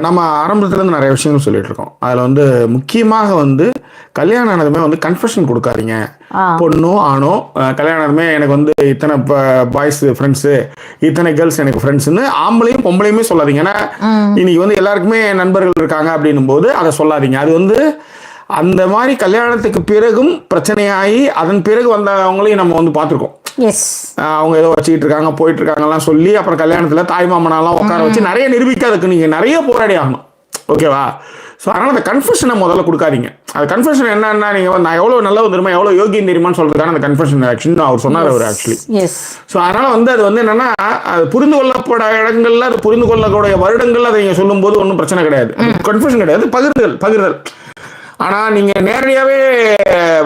நம்ம ஆரம்பத்துலேருந்து நிறைய விஷயங்கள் சொல்லிட்டு இருக்கோம். அதில் வந்து முக்கியமாக வந்து கல்யாணம் ஆனதுமே வந்து கன்ஃபெஷன் கொடுக்காதீங்க. பொண்ணோ ஆணோ கல்யாணம் ஆனதுமே எனக்கு வந்து இத்தனை பாய்ஸ் ஃப்ரெண்ட்ஸு, இத்தனை கேர்ள்ஸ் எனக்கு ஃப்ரெண்ட்ஸ்னு ஆம்பளையும் பொம்பளையுமே சொல்லாதீங்க. ஏன்னா இன்னைக்கு வந்து எல்லாருக்குமே நண்பர்கள் இருக்காங்க அப்படின்னும் போது அதை சொல்லாதீங்க. அது வந்து அந்த மாதிரி கல்யாணத்துக்கு பிறகும் பிரச்சனையாகி அதன் பிறகு வந்தவங்களையும் நம்ம வந்து பார்த்துருக்கோம். அவங்க ஏதோ வச்சுக்கிட்டு இருக்காங்க போயிட்டு இருக்காங்கலாம் சொல்லி அப்புறம் கல்யாணத்துல தாய் மாமனாலாம் உட்கார வச்சு நிறைய நிரூபிக்காதுக்கு நீங்க நிறைய போராடி ஆகணும். ஓகேவா? ஸோ அதனால அந்த கன்ஃபெஷனை முதல்ல கொடுக்காதீங்க. அது கன்ஃபெஷன் என்னன்னா நீங்க நான் எவ்வளவு நல்லது தெரியுமா எவ்வளவு யோகியம் தெரியுமான்னு சொல்றதுக்கான அந்த கன்ஃபெஷன் ஆக்சுவலி அவர் சொன்னார் அவர் ஆக்சுவலி. ஸோ அதனால வந்து அது வந்து என்னன்னா அது புரிந்து கொள்ளப்பட இடங்கள்ல அது புரிந்து கொள்ளக்கூடிய வருடங்கள்ல அதை நீங்க சொல்லும் போது ஒன்றும் பிரச்சனை கிடையாது. கன்ஃபெஷன் கிடையாது, பகிர்தல். ஆனா நீங்க நேரடியாவே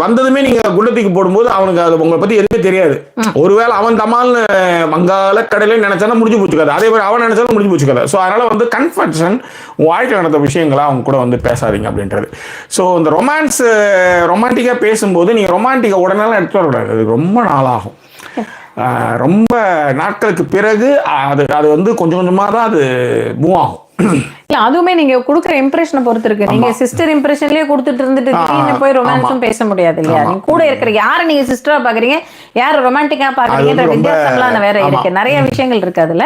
வந்ததுமே நீங்க குண்டத்துக்கு போடும்போது அவனுக்கு அது உங்களை பத்தி எதுவுமே தெரியாது. ஒருவேளை அவன் தமால்னு வங்காள கடையில நினைச்சாலும் முடிஞ்சு போச்சுக்காது, அதே மாதிரி அவன் நினைச்சாலும் முடிஞ்சு போச்சுக்காது. ஸோ அதனால வந்து கன்ஃபெஷன் வாழ்க்கை நடந்த விஷயங்களை அவங்க கூட வந்து பேசாதீங்க அப்படின்றது. ஸோ இந்த ரொமான்டிக்கா பேசும்போது நீங்க ரொமான்டிக்கா உடனே எடுத்து வரக்கூடாது. அது ரொம்ப நாளாகும். ரொம்ப நாட்களுக்கு பிறகு அது வந்து கொஞ்சம் கொஞ்சமாக தான் அது மூவ் ஆகும். இல்ல அதுவுமே நீங்க கொடுக்குற இம்ப்ரெஷனை பொறுத்து இருக்கு. நீங்க சிஸ்டர் இம்ப்ரெஷன்லயே கொடுத்துட்டு இருந்துட்டு திடீர்னு போய் ரொமான்ஸும் பேச முடியாது இல்லையா? நீங்க கூட இருக்கிற யாரை நீங்க சிஸ்டரா பாக்குறீங்க, யார ரொமான்டிக்கா பாக்குறீங்கன்ற வித்தியாசம்லாம் வேற இருக்கு. நிறைய விஷயங்கள் இருக்கு அதுல.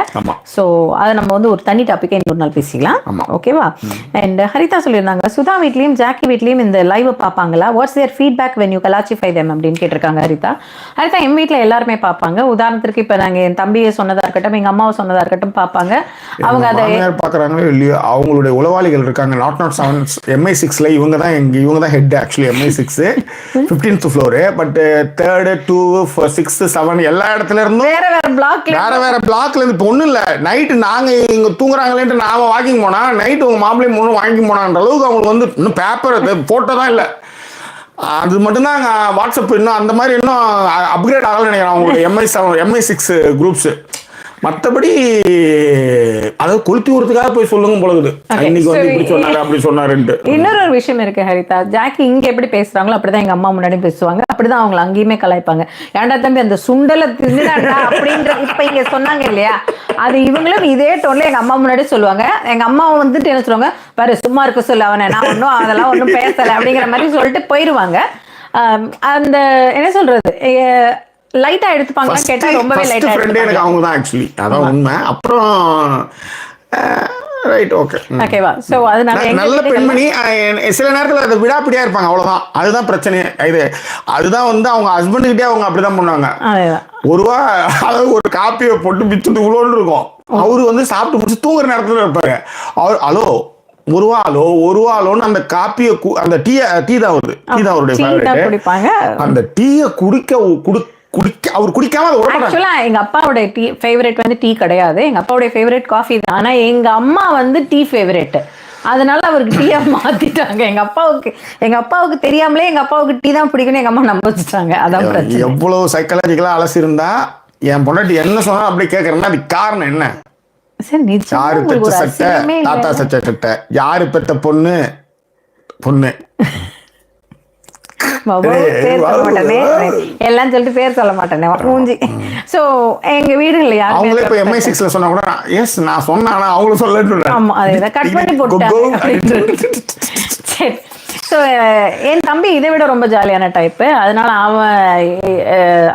சோ அதை நம்ம வந்து ஒரு தனி டாபிக்கை இன்னொரு நாள் பேசிக்கலாம். ஓகேவா? அண்ட் ஹரிதா சொல்லியிருந்தாங்க சுதா வீட்லயும் ஜாக்கி வீட்லயும் இந்த லைவ் பாப்பாங்களா, what's their feedback when you classify them அப்படின்னு கேட்டிருக்காங்க ஹரிதா. என் வீட்டுல எல்லாருமே பாப்பாங்க. உதாரணத்துக்கு இப்ப நாங்க என் தம்பியை சொன்னதா இருக்கட்டும், எங்க அம்மாவை சொன்னதா இருக்கட்டும் பாப்பாங்க. அவங்க அதை பாக்குறாங்களோ இல்லையோ அவங்களுடைய உளவாளிகள் இருக்காங்க, நாட் 7 MI6ல இவங்க தான் head actually. MI6 15th floor, but 3rd 2 6 7 எல்லா இடத்துல இருந்தும் வேற பிளாக்ல இருந்து. இப்போ ஒன்றும் இல்லை, நைட்டு நாங்கள் இங்கே தூங்குறாங்களேன்ட்டு நாம வாக்கிங் போனா நைட்டு உங்கள் மாப்பிள்ளையும் மூணு வாக்கிங் போனான்ற அளவுக்கு அவங்களுக்கு வந்து இன்னும் பேப்பர் போட்டோ தான் இல்லை. அது மட்டும்தான் வாட்ஸ்அப் இன்னும் அந்த மாதிரி இன்னும் அப்கிரேட் ஆகலன்னு நினைக்கிறேன் அவங்களுடைய MI6 குரூப்ஸ். மற்றபடி அதாவது கொளுத்தி விடுறதுக்காக போய் சொல்லுங்க போலகுது, இன்னைக்கு வந்து இப்படி சொன்னாரு அப்படி சொன்னாருன்ட்டு. இன்னொரு விஷயம் இருக்கு ஹரிதா, ஜாக்கி இங்க எப்படி பேசுறாங்களோ அப்படிதான் எங்க அம்மா முன்னாடி பேசுவாங்க, அப்படிதான் அவங்களை அங்கேயுமே கலாய்ப்பாங்க. ஏன்டா தம்பி அந்த சுண்டலை தின்னுடா அப்படின்ற இப்ப இங்க சொன்னாங்க இல்லையா, அது இவங்களும் இதே டோன்ல எங்க அம்மா முன்னாடி சொல்லுவாங்க. எங்க அம்மா வந்துட்டு என்ன சொல்லுவாங்க, பாரு சும்மா இருக்க சொல்லு அவனை, நான் ஒன்றும் அதெல்லாம் ஒன்றும் பேசலை அப்படிங்கிற மாதிரி சொல்லிட்டு போயிடுவாங்க. அந்த என்ன சொல்றது, லைட்டா எடுத்துப்பாங்க கேட்டா ரொம்பவே லைட்டா எடுத்துப்பாங்க. எனக்கு அவங்க தான் ஆக்சுவலி, அதான் உண்மை. அப்புறம் ரைட், ஓகேவா. சோ அதனால நல்ல பெண்மணி, சில நேரத்துல அதை விடாப்பிடியா இருப்பாங்க, அவ்வளவுதான். அதுதான் பிரச்சனை. அதுதான் வந்து அவங்க ஹஸ்பண்ட் கிட்டே அவங்க அப்படிதான் பண்ணுவாங்க. ஒருவா அதாவது ஒரு காப்பியை போட்டு பிச்சுட்டு இவ்வளோன்னு இருக்கும், அவரு வந்து சாப்பிட்டு முடிச்சு தூங்குற நேரத்துல இருப்பாரு. அவர் ஒருவாலோன்னு அந்த காப்பியை அந்த டீ தான் வருது, டீ தான் அவருடைய ஃபேவரட். அந்த டீயை அவர் குடிக்காம ஆக்சுவலா எங்க அப்பாவோட டீ ஃபேவரட் வந்து டீ கிடையாது, எங்க அப்பாவுடைய ஃபேவரட் காஃபி தான். ஆனா எங்க அம்மா வந்து டீ ஃபேவரட், அதனால அவருக்கு டீயா மாத்திட்டாங்க. எங்க அப்பாவுக்கு தெரியாமலே எங்க அப்பாவுக்கு டீ தான் பிடிக்கும்னு எங்க அம்மா நம்ப வச்சுட்டாங்க. அதான் பிரச்சனை. எவ்வளவு சைக்காலஜிக்கலா அலசி இருந்தா என் பொண்டாட்டி என்ன சொன்னா அப்படி கேட்கறேன்னா அதுக்கு காரணம் என்ன? யாரு பெற்ற சட்டை, தாத்தா சட்டை சட்டை, யாரு பெற்ற பொண்ணு எல்லாம் சொல்லிட்டு பேர் சொல்ல மாட்டேனே மூஞ்சி. சோ எங்க வீடுல அவங்களே இப்ப MI6ல சொன்னா கூட எஸ் நான் சொன்னா அவங்களும் சொல்லல. ஆமா, அதை கட் பண்ணி போட்டாங்க. சரி, ஸோ என் தம்பி இதை விட ரொம்ப ஜாலியான டைப்பு.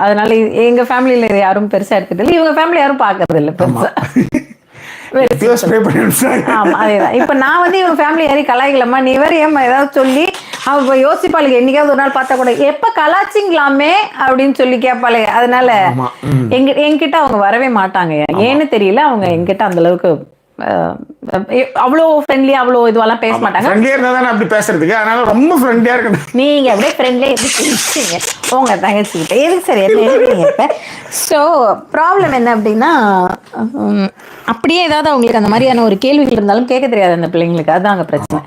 அதனால எங்க ஃபேமிலியில யாரும் பெருசா எடுத்துட்டு இல்லை, இவங்க ஃபேமிலி யாரும் பாக்குறது இல்லை பெருசா. அதேதான். இப்ப நான் வந்து இவங்க ஃபேமிலி யாரையும் கலாய்க்கலாமா, நீ வேற ஏமா ஏதாவது சொல்லி அவ யோசிப்பாளுங்க, என்னைக்காவது ஒரு நாள் பார்த்தா கூட எப்ப கலாச்சிங்களாமே அப்படின்னு சொல்லி கேட்பாளே. அதனால என்கிட்ட அவங்க வரவே மாட்டாங்க, ஏன்னு தெரியல. அவங்க என்கிட்ட அந்த அளவுக்கு அவ்வளோ ஃப்ரெண்ட்லியா அவ்வளோ இதுவெல்லாம் பேச மாட்டாங்க. ஃப்ரெண்ட்லியா இருந்தா தானே அப்படி பேசுறதுக்கு, அதனால ரொம்ப ஃப்ரெண்ட்லியா இருக்கணும். நீங்க அப்படியே ஃப்ரெண்ட்லியா எப்படி பேசுறீங்க உங்க தங்கச்சிக்கிட்ட, எதுக்கு சரி என்ன எழுதுறீங்க இப்ப? ஸோ ப்ராப்ளம் என்ன அப்படின்னா, அப்படியே ஏதாவது அவங்களுக்கு அந்த மாதிரியான ஒரு கேள்விகள் இருந்தாலும் கேட்க தெரியாது அந்த பிள்ளைங்களுக்கு, அதுதான் அங்கே பிரச்சனை.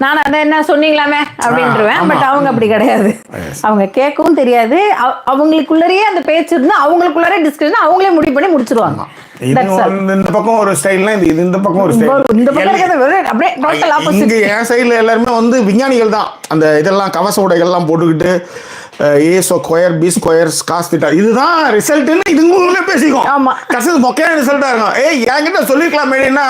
நான் அதை என்ன சொன்னீங்களாமே அப்படின்ட்டுருவேன், பட் அவங்க அப்படி கிடையாது. அவங்க கேட்கவும் தெரியாது, அவங்களுக்குள்ளேயே அந்த பேச்சு இருந்தா அவங்களுக்குள்ளே டிஸ்கஷன் அவங்களே முடிவு பண்ணி முடிச்சிருவாங்க. இந்த பக்கம் ஒரு ஸ்டைல்னா இந்த பக்கம் ஒரு ஸ்டைல். இங்க என் சைடுல எல்லாருமே வந்து விஞ்ஞானிகள் தான். அந்த இதெல்லாம் கவச உடைகள்லாம் போட்டுக்கிட்டு A square B square cos theta இதுதான் ரிசல்ட்னு இதுங்களுக்குள்ளே பேசிக்கும். ஆமா, கடைசி மொக்கையான ரிசல்ட்டா இருக்கும். என்கிட்ட சொல்லிருக்கலாம் மேடினா,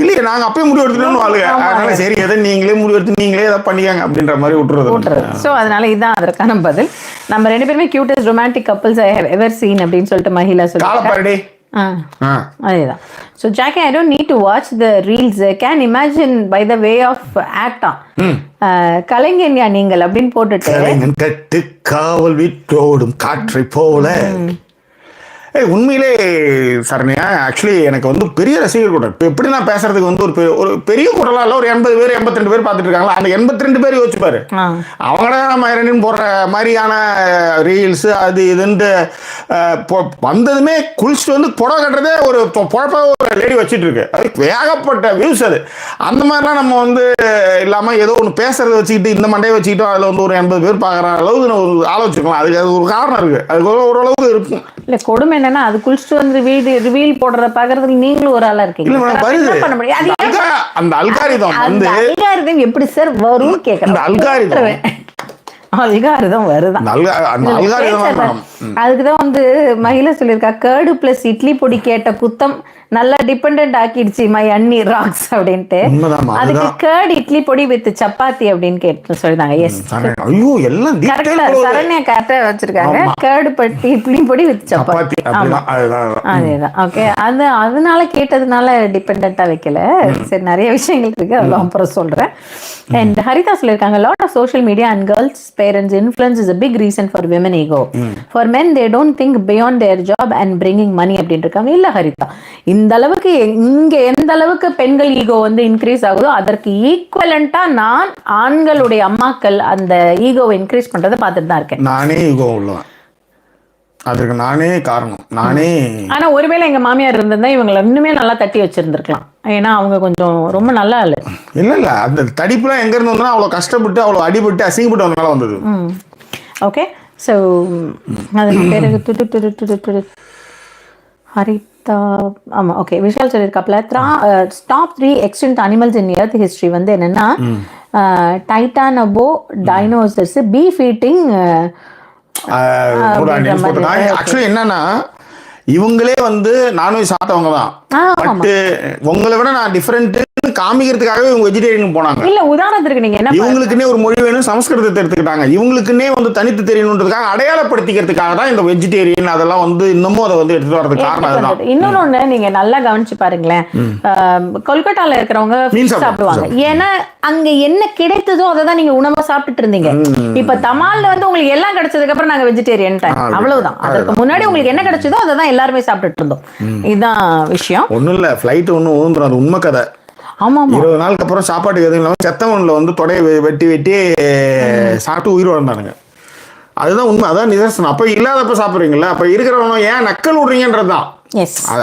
இல்லையே நாங்கள் அப்பயே முடிவு எடுத்துட்டோம்னு வாழுங்க, அதனால சரி எதை நீங்களே முடிவு எடுத்து நீங்களே எதாவது பண்ணிக்காங்க அப்படின்ற மாதிரி விட்டுறது. ஸோ அதனால இதுதான் அதற்கான பதில். நம்ம 2 பேருமே cutest romantic couples I have ever seen அப்படின்னு சொல்லிட்டு மஹிலா சொல்லிட்டு. அதேதான். So Jackie, I don't need to watch the reels. I can imagine by the way of act. கலைஞன்யா நீங்கள் அப்படின்னு போட்டுட்டு கட்டு காவல் விட்டோடும் காற்றை போல. உண்மையிலே சரண்யா, ஆக்சுவலி எனக்கு வந்து பெரிய ரசிகர் கூட்டம். இப்போ எப்படி நான் பேசுறதுக்கு வந்து ஒரு பெரிய கூட்டலாம் இல்லை, ஒரு 80 பேர் 82 பேர் பார்த்துட்டு இருக்காங்களா, அந்த 82 பேர் யோசிச்சுப்பாரு. அவங்கள நம்ம இரண்டு போடுற மாதிரியான ரீல்ஸ் அது இதுன்ட்டு வந்ததுமே குளிச்சுட்டு வந்து புடவை கட்டுறதே ஒரு பொழப்ப ஒரு லேடி வச்சுட்டு இருக்கு. அது ஏகப்பட்ட வியூஸ். அது அந்த மாதிரிலாம் நம்ம வந்து இல்லாமல் ஏதோ ஒன்று பேசுறதை வச்சுக்கிட்டு இந்த மண்டையை வச்சுக்கிட்டோம் அதில் வந்து ஒரு 80 பேர் பார்க்குற அளவுக்கு ஒரு ஆலோசிக்கலாம். அதுக்கு ஒரு காரணம் இருக்கு, அதுக்கு ஓரளவுக்கு இருக்கும். இல்ல கொடுமை என்னன்னா, அது குளிச்சுட்டு வந்து ரிவீல் போடுறத பாக்குறதுக்கு நீங்களும் ஒரு ஆளா இருக்கீங்க. அந்த அல்காரிதம் வந்து அல்காரிதம் எப்படி சார் வரும் கேக்குறேன். அல்காரிதம் வருதான், அதுக்குதான் வந்து மகிழ சொல்லியிருக்கா, கேர்டு பிளஸ் இட்லி பொடி கேட்ட குத்தம் நல்லா டிபெண்டன்ட் ஆக்கிடுச்சு மை அண்ணி ராக்ஸ் அப்படின்ட்டு. அதுக்கு கேர்டு இட்லி பொடி வித் சப்பாத்தி அப்படின்னு கேட்டு சொல்லிருந்தாங்க. எஸ், சரண்யா கரெக்டா வச்சிருக்காங்க, கேர்டு பட்டி இட்லி பொடி வித் சப்பாத்தி. அதேதான். ஓகே, அது அதனால கேட்டதுனால டிபெண்டா வைக்கல. சரி, நிறைய விஷயங்கள் இருக்கு, அதெல்லாம் அப்புறம் சொல்றேன். அண்ட் ஹரிதா சொல்லியிருக்காங்க, lot of social media and girls parents influence is a big reason for women ego. For men they don't think beyond their job and bringing money அப்படின்னு இருக்காங்க. இல்ல ஹரிதா, இந்த இந்த அளவுக்கு இங்க எந்த அளவுக்கு பெண்கள் ஈகோ வந்து இன்க்ரீஸ் ஆகுதோ அதற்கு ஈக்குவலண்டா நான் ஆண்களுடைய அம்மாக்கள் அந்த ஈகோவை இன்க்ரீஸ் பண்றதை பார்த்துட்டு தான் இருக்கேன். நானே ஈகோ உள்ளவன், அதுக்கு நானே காரணம், நானே. ஆனா ஒருவேளை எங்க மாமியார் இருந்திருந்தா இவங்களை இன்னுமே நல்லா தட்டி வச்சிருந்திருக்கலாம். ஏன்னா அவங்க கொஞ்சம் ரொம்ப நல்லா இல்லை. இல்ல அந்த தடிப்புலாம் எங்க இருந்து வந்தா அவ்வளவு கஷ்டப்பட்டு அவ்வளவு அடிபட்டு அசிங்கப்பட்டு வந்தனால வந்தது. ஓகே, ஸோ அதுக்கு பிறகு ஹரிதா, ஆமாம், ஓகே, விஷால் சொல்லியிருக்காப்ல top 3 extinct animals in earth history வந்து என்னன்னா titanoboa, dinosaurs, beef eating. Actually என்னன்னா இவங்களே வந்து நான்வெஜ் சாப்பிட்டவங்க தான், பட் உங்களை விட நான் டிஃபரெண்ட் காமிக்கிறதுக்காகவே இவங்க வெஜிடேரியன் போனாங்க. இல்ல உதாரணத்துக்கு நீங்க என்ன, இவங்களுக்குன்னே ஒரு மொழி வேணும், சமஸ்கிருதத்தை எடுத்துக்கிட்டாங்க. இவங்களுக்குன்னே வந்து தனித்து தெரியணுன்றதுக்காக அடையாளப்படுத்திக்கிறதுக்காக தான் இந்த வெஜிடேரியன் அதெல்லாம் வந்து இன்னமும் அதை வந்து எடுத்துட்டு வரதுக்கு காரணம் அதுதான். இன்னொன்னு நீங்க நல்லா கவனிச்சு பாருங்களேன், கொல்கட்டால இருக்கிறவங்க சாப்பிடுவாங்க. ஏன்னா அங்க என்ன கிடைத்ததோ அதை தான் நீங்க உணவா சாப்பிட்டுட்டு இருந்தீங்க. இப்ப தமால்ல வந்து உங்களுக்கு எல்லாம் கிடைச்சதுக்கு அப்புறம் நாங்க வெஜிடேரியன் அவ்வளவுதான். அதுக்கு முன்னாடி உங்களுக்கு என்ன கிடைச்சதோ அதை தான் எல்லாருமே சாப்பிட்டுட்டு இருந்தோம். இதுதான் விஷயம். ஒண்ணும் இல்ல, ஃபிளைட் ஒன்னும் ஊந்துரும், அது உண்மை கதை. 20 நாளுக்கு அப்புறம் சாப்பாட்டுக்கு எதுவும் இல்லாமல் செத்தவன்ல வந்து தொடையை வெட்டி வெட்டி சாப்பிட்டு உயிர் வாழ்ந்தானுங்க. அதுதான் உண்மை, அதான் நிதர்சனம். அப்ப இல்லாதப்ப சாப்பிட்றீங்களா, அப்ப இருக்கிறவனும் ஏன் நக்கல் விடுறீங்கன்றதுதான்.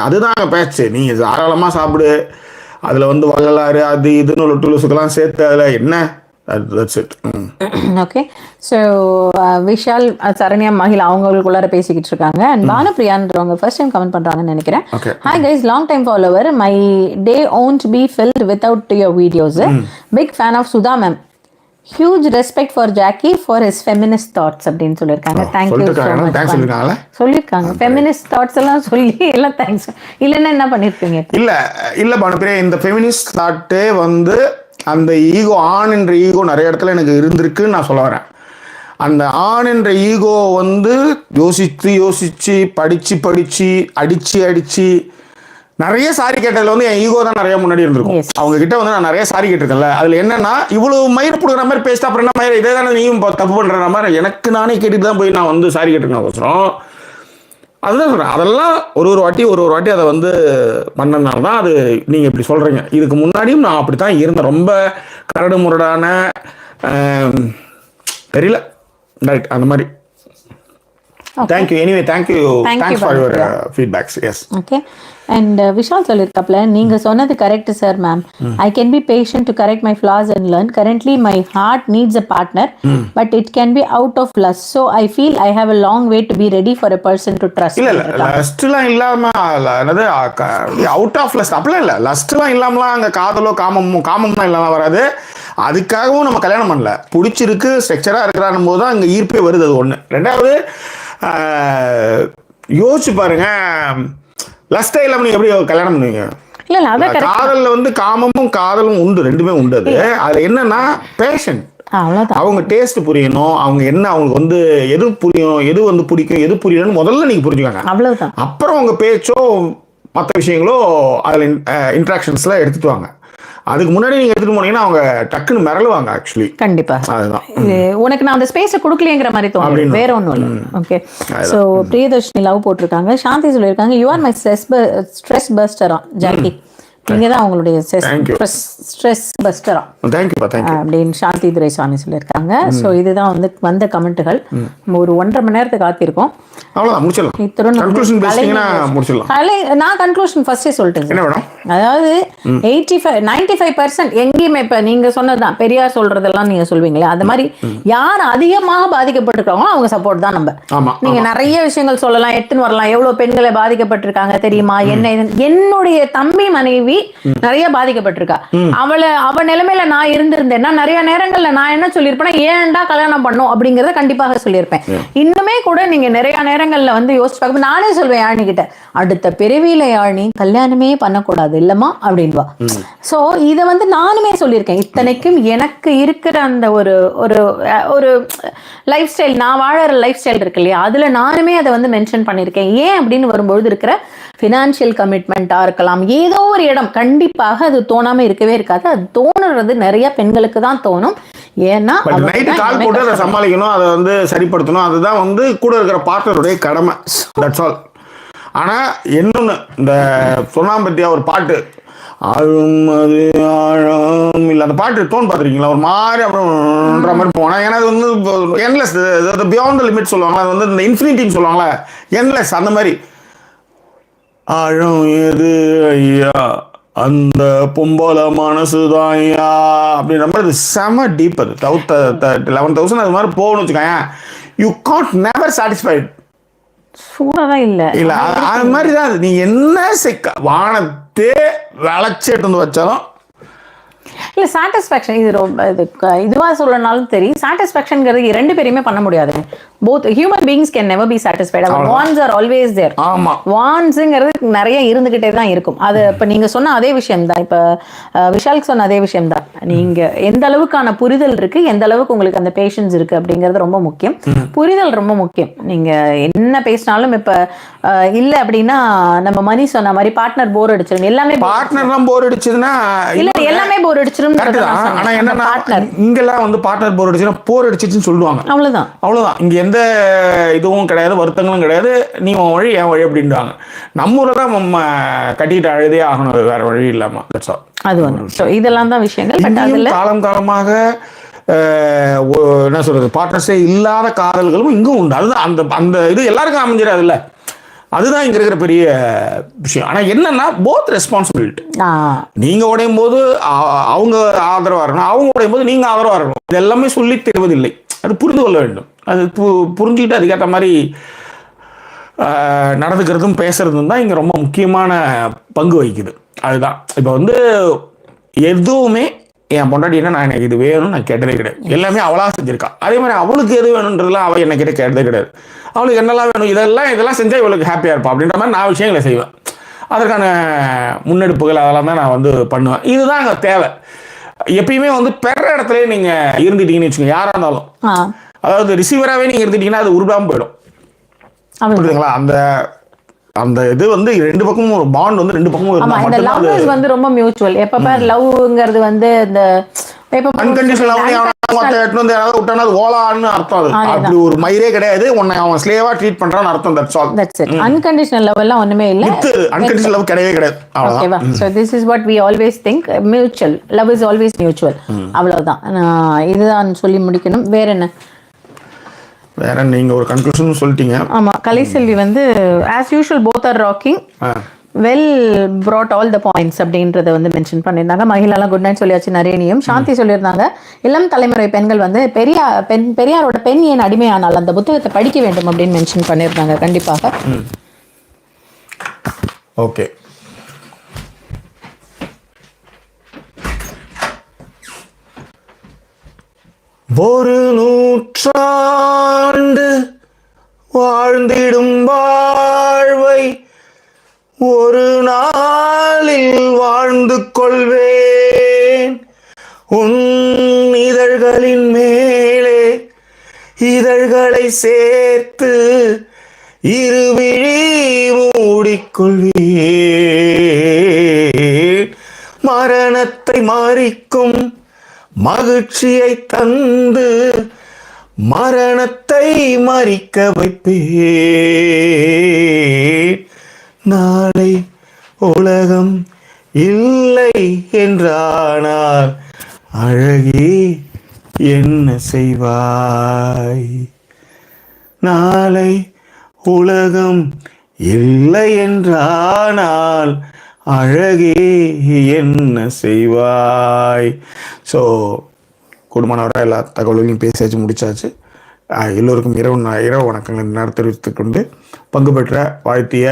அதுதான் பேச்சு. நீங்க தாராளமா சாப்பிடு, அதுல வந்து வள்ளலாறு அது இதுன்னு லொட்டுலுசுக்கெல்லாம் சேர்த்து அதுல என்ன. That's it. Okay, so Vishal, Saranya, மகிழ் அவங்களுக்குள்ளார பேசிக்கிட்டு இருக்காங்க. அண்ட் பானுப்பிரியான்றவங்க ஃபர்ஸ்ட் டைம் கமெண்ட் பண்றாங்கன்னு நினைக்கிறேன். Hi guys, long time follower, my day won't be filled without your videos. Big fan of Sudha ma'am. Huge respect for Jackie for his feminist thoughts அப்படின்னு சொல்லியிருக்காங்க. Thank you so much சொல்லியிருக்காங்க. Feminist thoughts எல்லாம் சொல்லி எல்லாம் thanks. இல்லைன்னா என்ன பண்ணியிருப்பீங்க? இல்லை பானுப்பிரியா, இந்த ஃபெமினிஸ்ட் தாட்டே வந்து அந்த ஈகோ, ஆண் என்ற ஈகோ நிறைய இடத்துல எனக்கு இருந்திருக்குன்னு நான் சொல்ல வரேன். அந்த ஆண் என்ற ஈகோ வந்து யோசிச்சு படிச்சு அடிச்சு நிறைய சாரி கேட்டதுல வந்து என் ஈகோ தான் நிறைய முன்னாடி இருந்திருக்கும். அவங்க கிட்ட வந்து நான் நிறைய சாரி கேட்டிருக்கேன்ல, அதுல என்னன்னா இவ்வளவு மயிர் பிடுக்கிற மாதிரி பேசிட்டு அப்புறம் என்ன மயிர் இதே தானே நீயும் தப்பு பண்ற மாதிரி எனக்கு நானே கேட்டுட்டு தான் போய் நான் வந்து சாரி கேட்டிருக்கேன் அவசரம். அதுதான் சொல்கிறேன், அதெல்லாம் ஒரு வாட்டி அதை வந்து பண்ணனால தான் அது நீங்கள் இப்படி சொல்கிறீங்க. இதுக்கு முன்னாடியும் நான் அப்படி தான் இருந்தேன், ரொம்ப கரடு முரடான தெரியல ரைட் அந்த மாதிரி. Thank you anyway, thanks for your feedbacks. Yes, okay. And Vishal சொல்லியிருக்காப்ல, நீங்க சொன்னது correct sir ma'am. I can be patient to correct my flaws and learn. Currently my heart needs a partner, but it can be out of lust. So I feel I have a long way to be ready for a person to trust. இல்லை லஸ்ட்லாம் இல்லாம, என்னது out of lost அப்படிலாம் இல்லை. லஸ்ட்லாம் இல்லாமலாம் அங்கே காதலோ காமம்லாம் இல்லாமல் வராது. அதுக்காகவும் நம்ம கல்யாணம் பண்ணல, பிடிச்சிருக்கு ஸ்ட்ரக்சராக இருக்கிறான் போது தான் அங்கே ஈர்ப்பே வருது. அது ஒன்று. ரெண்டாவது யோசிச்சு பாருங்க, லஸ்டா இல்லாம நீங்க எப்படி கல்யாணம் பண்ணுவீங்க? காதல்ல வந்து காமமும் காதலும் உண்டு, ரெண்டுமே உண்டு. அது என்னன்னா பேஷன், அவங்க டேஸ்ட் புரியணும், அவங்க என்ன அவங்களுக்கு வந்து எது புரியும், எது வந்து பிடிக்கும், எது புரியணும்னு முதல்ல நீங்க புரிஞ்சுக்காங்க. அவ்வளவுதான். அப்புறம் உங்க பேச்சோ மற்ற விஷயங்களோ அதுல இன்ட்ராக்ஷன்ஸ்ல எடுத்துட்டு வாங்க. அதுக்கு முன்னாடி நீங்க எடுத்துட்டு போனீங்கன்னா அவங்க டக்குன்னு மிரளுவாங்க. ஆக்சுவலி கண்டிப்பா அதுதான், உனக்கு நான் அந்த ஸ்பேஸை கொடுக்கலையேங்கிற மாதிரி தோணும், வேற ஒன்றும் இல்லை. ஓகே, ஸோ பிரியதர்ஷினி லவ் போட்டிருக்காங்க. சாந்தி சொல்லியிருக்காங்க, யூ ஆர் மை ஸ்ட்ரெஸ் பஸ்டரா ஜாக்கி. நீங்க தான் அவங்களுடைய ஸ்ட்ரெஸ் பஸ்டரா அப்படின்னு சாந்தி துரைசாமி சொல்லியிருக்காங்க. ஸோ இதுதான் வந்து வந்த கமெண்ட்டுகள். ஒரு 1.5 மணி நேரத்துக்கு காத்திருக்கோம். நான் கன்க்ளூஷன் ஃபர்ஸ்டே சொல்லிட்டேன். அதாவது 95% எங்கேயுமே இப்ப நீங்க சொன்னதுதான், பெரியார் சொல்றதெல்லாம் நீங்க சொல்வீங்களே, அந்த மாதிரி யார் அதிகமாக பாதிக்கப்பட்டிருக்காங்களோ அவங்க சப்போர்ட் தான். நம்ம நீங்க நிறைய விஷயங்கள் சொல்லலாம், எடுத்துன்னு வரலாம். எவ்வளவு பெண்களை பாதிக்கப்பட்டிருக்காங்க தெரியுமா? என்னுடைய தம்பி மனைவி நிறைய பாதிக்கப்பட்டிருக்கா. அவ நிலைமையில நான் இருந்திருந்தேன்னா நிறைய நேரங்கள்ல நான் என்ன சொல்லியிருப்பேன்னா, ஏன்டா கல்யாணம் பண்ணும் அப்படிங்கறத கண்டிப்பாக சொல்லியிருப்பேன். இன்னுமே கூட நீங்க நிறைய நேரங்கள்ல வந்து யோசிச்சு பார்க்க, நானே சொல்வேன் யாழி கிட்ட, அடுத்த பிறவியில யாழி கல்யாணமே பண்ணக்கூடாது இல்லம்மா அப்படின்வா. சோ இதை வந்து நானுமே சொல்லியிருக்கேன். இத்தனைக்கும் எனக்கு இருக்கிற அந்த ஒரு ஒரு லைஃப் ஸ்டைல், நான் வாழற லைஃப் ஸ்டைல் இருக்கு இல்லையா, அதுல நானுமே அதை வந்து மென்ஷன் பண்ணியிருக்கேன். ஏன் அப்படின்னு வரும்பொழுது இருக்கிற ஃபினான்ஷியல் கமிட்மெண்ட்டா இருக்கலாம், ஏதோ ஒரு இடம் கண்டிப்பாக அது தோணாம இருக்கவே இருக்காது. அது தோணுறது நிறைய பெண்களுக்கு தான் தோணும். ஏன்னா கால் போட்டு அதை சமாளிக்கணும், அதை வந்து சரிப்படுத்தணும். அதுதான் வந்து கூட இருக்கிற பார்ட்னருடைய கடமை. That's all. ஆனால் இன்னொன்று இந்த சொன்னாம் பற்றியா ஒரு பாட்டு ஆழும் அது ஆழம் இல்லை அந்த பாட்டு டோன் பார்த்துருக்கீங்களா ஒரு மாதிரி அப்புறம்ன்ற மாதிரி போனால் ஏன்னா அது வந்து என்லெஸ் பியாண்ட் த லிமிட் சொல்லுவாங்களா அது வந்து இந்த இன்ஃபினிட்டின்னு சொல்லுவாங்களா என்லெஸ் அந்த மாதிரி ஆழம் எது ஐயா அந்த பொம்பளை மனசுதான் ஐயா அப்படின்ற மாதிரி அது செம டீப் அது 11,000 அது மாதிரி போகணும்னு வச்சுக்கோங்க யூ காண்ட் நெவர் சாட்டிஸ்ஃபைட் சூடாதான் இல்லை இல்லை அது மாதிரி தான் நீ என்ன வானத்தே விளைச்சிட்டு வந்து வச்சாலும் இல்லை சாட்டிஸ்ஃபேக்ஷன் இது ரொம்ப இதுவாக சொல்லனாலும் சரி சாட்டிஸ்ஃபேக்ஷன்ங்கிறது ரெண்டு பேரையுமே பண்ண முடியாது both human beings can never be satisfied our wants are always there ஆமா வான்ஸுங்கிறது நிறைய இருந்துகிட்டே தான் இருக்கும் அது இப்போ நீங்க சொன்ன அதே விஷயம் தான் இப்போ விஷாலுக்கு சொன்ன அதே விஷயம் தான் நீங்க எந்த அளவுக்கான புரிதல் இருக்கு எந்த அளவுக்கு உங்களுக்கு அந்த பேஷன்ஸ் இருக்கு அப்படிங்கிறது ரொம்ப முக்கியம் புரிதல் ரொம்ப முக்கியம் நீங்க என்ன பேசினாலும் இப்போ இல்லை அப்படின்னா நம்ம மணி சொன்ன மாதிரி பார்ட்னர் போர் அடிச்சிடும் எல்லாமே பார்ட்னர்லாம் போர் அடிச்சதுன்னா இல்ல எல்லாமே போர் அடிச்சிடும் ஆனா என்னன்னா இங்கெல்லாம் வந்து பார்ட்னர் போர் அடிச்சுன்னா போர் அடிச்சிச்சுன்னு சொல்லுவாங்க அவ்வளவுதான் இங்க எந்த இதுவும் கிடையாது வருத்தங்களும் கிடையாது நீ உன் வழி என் வழி அப்படின்றாங்க நம்ம ஊர்ல தான் நம்ம கட்டிட்டு அழுதே ஆகணும் வேற வழி இல்லாம அது வந்து இதெல்லாம் தான் விஷயங்கள் காலம் காலமாக என்ன சொல்றது பார்ட்னர்ஸே இல்லாத காதல்களும் இங்கும் உண்டு அதுதான் அந்த அந்த இது எல்லாருக்கும் அமைஞ்சிடாது இல்ல அதுதான் இங்க இருக்கிற பெரிய விஷயம் ஆனா என்னன்னா போத் ரெஸ்பான்சிபிலிட்டி நீங்க உடையும் போது அவங்க ஆதரவா இருக்கணும் அவங்க உடையும் போது நீங்க ஆதரவா இருக்கணும் இது எல்லாமே சொல்லி தருவதில்லை அது புரிந்து கொள்ள வேண்டும் அது புரிஞ்சுக்கிட்டு அதுக்கேற்ற மாதிரி நடந்துக்கிறதும் பேசுறதும் தான் இங்க ரொம்ப முக்கியமான பங்கு வகிக்குது அதுதான் இப்போ வந்து எதுவுமே என் பொண்டாட்டி என்ன நான் எனக்கு இது வேணும்னு நான் கேட்டதே கிடையாது எல்லாமே அவளாக செஞ்சிருக்கா அதே மாதிரி அவளுக்கு எது வேணுன்றதுலாம் அவள் என்ன கிட்ட கேட்டதே கிடையாது அவளுக்கு என்னெல்லாம் வேணும் இதெல்லாம் செஞ்சால் இவளுக்கு ஹாப்பியாக இருப்பா அப்படின்ற மாதிரி நான் விஷயங்களை செய்வேன் அதற்கான முன்னெடுப்புகள் அதெல்லாம் தான் நான் வந்து பண்ணுவேன் இதுதான் அங்கே தேவை எப்பயுமே வந்து பெற இடத்துல நீங்கள் இருந்துட்டீங்கன்னு வச்சுக்கோங்க யாராக இருந்தாலும் அதாவது ரிசீவராகவே நீங்கள் இருந்துட்டீங்கன்னா அது உருடாமல் போயிடும் புரியுதுங்களா அந்த அந்த இது வந்து ரெண்டு பக்கமும் ஒரு பாண்ட் வந்து ரெண்டு பக்கமும் இருந்தா மட்டும் தான் அது வந்து ரொம்ப மியூச்சுவல் எப்ப பார் லவ்ங்கிறது வந்து இந்த அன்கண்டிஷனல் வந்து யாராவது விட்டானா அது ஓலான்னு அர்த்தம் அது அப்படி ஒரு மயிரே கிடையாது உன்னை அவன் ஸ்லேவா ட்ரீட் பண்றான்னு அர்த்தம் தட்ஸ் ஆல் அன்கண்டிஷனல் லவ் எல்லாம் ஒண்ணுமே இல்ல அன்கண்டிஷனல் லவ் கிடையவே கிடையாது ஓகேவா so this is what we always think mutual love is always mutual அவ்வளவுதான் இதுதான் சொல்லி முடிக்கணும் வேற என்ன வேற நீங்க ஒரு கன்க்ளூஷன் சொல்லிட்டீங்க ஆமா கலைசெல்வி வந்து as usual both are rocking well brought all the points அப்படின்றத வந்து மென்ஷன் பண்ணியிருந்தாங்க மகிழாலாம் குட் நைட் சொல்லியாச்சு நரேனியும் சாந்தி சொல்லியிருந்தாங்க இளம் தலைமுறை பெண்கள் வந்து பெரியாரோட பெண் ஏன் அடிமையானால் அந்த புத்தகத்தை படிக்க வேண்டும் அப்படின்னு மென்ஷன் பண்ணியிருந்தாங்க கண்டிப்பாக ஓகே ஒரு நூற்றாண்டு வாழ்ந்திடும் வாழ்வை ஒரு நாளில் வாழ்ந்து கொள்வேன் உன் இதழ்களின் மேலே இதழ்களை சேர்த்து இருவிழி மூடிக்கொள்வேன் மரணத்தை மறிக்கும் மகிழ்ச்சியை தந்து மரணத்தை மறிக்க வைப்பேன் நாளை உலகம் இல்லை என்றானால் அழகே என்ன செய்வாய் நாளை உலகம் இல்லை என்றானால் அழகே என்ன செய்வாய் ஸோ குடும்பமானவராக எல்லா தகவல்களையும் பேசியாச்சு முடிச்சாச்சு எல்லோருக்கும் இரவு வணக்கங்கள் இந்த நேரம் தெரிவித்துக்கொண்டு பங்கு பெற்ற வாழ்த்திய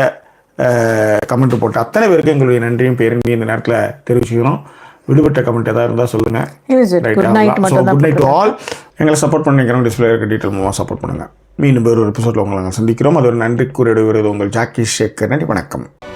கமெண்ட் போட்ட அத்தனை பேருக்கு எங்களுடைய நன்றியும் பேருந்தையும் இந்த நேரத்தில் தெரிவிச்சுக்கிறோம் விடுபட்ட கமெண்ட் எதாவது இருந்தால் சொல்லுங்கள் குட் நைட் டு ஆல் எங்களை சப்போர்ட் பண்ணிக்கிறோம் டிஸ்பிளே இருக்க டீட்டெயில் மூலமாக சப்போர்ட் பண்ணுங்கள் மீண்டும் வேறு ஒரு எபிசோடில் உங்களை நாங்கள் சந்திக்கிறோம் அது ஒரு நன்றி கூறிய உங்கள் ஜாக்கி ஷேக்கர் நன்றி வணக்கம்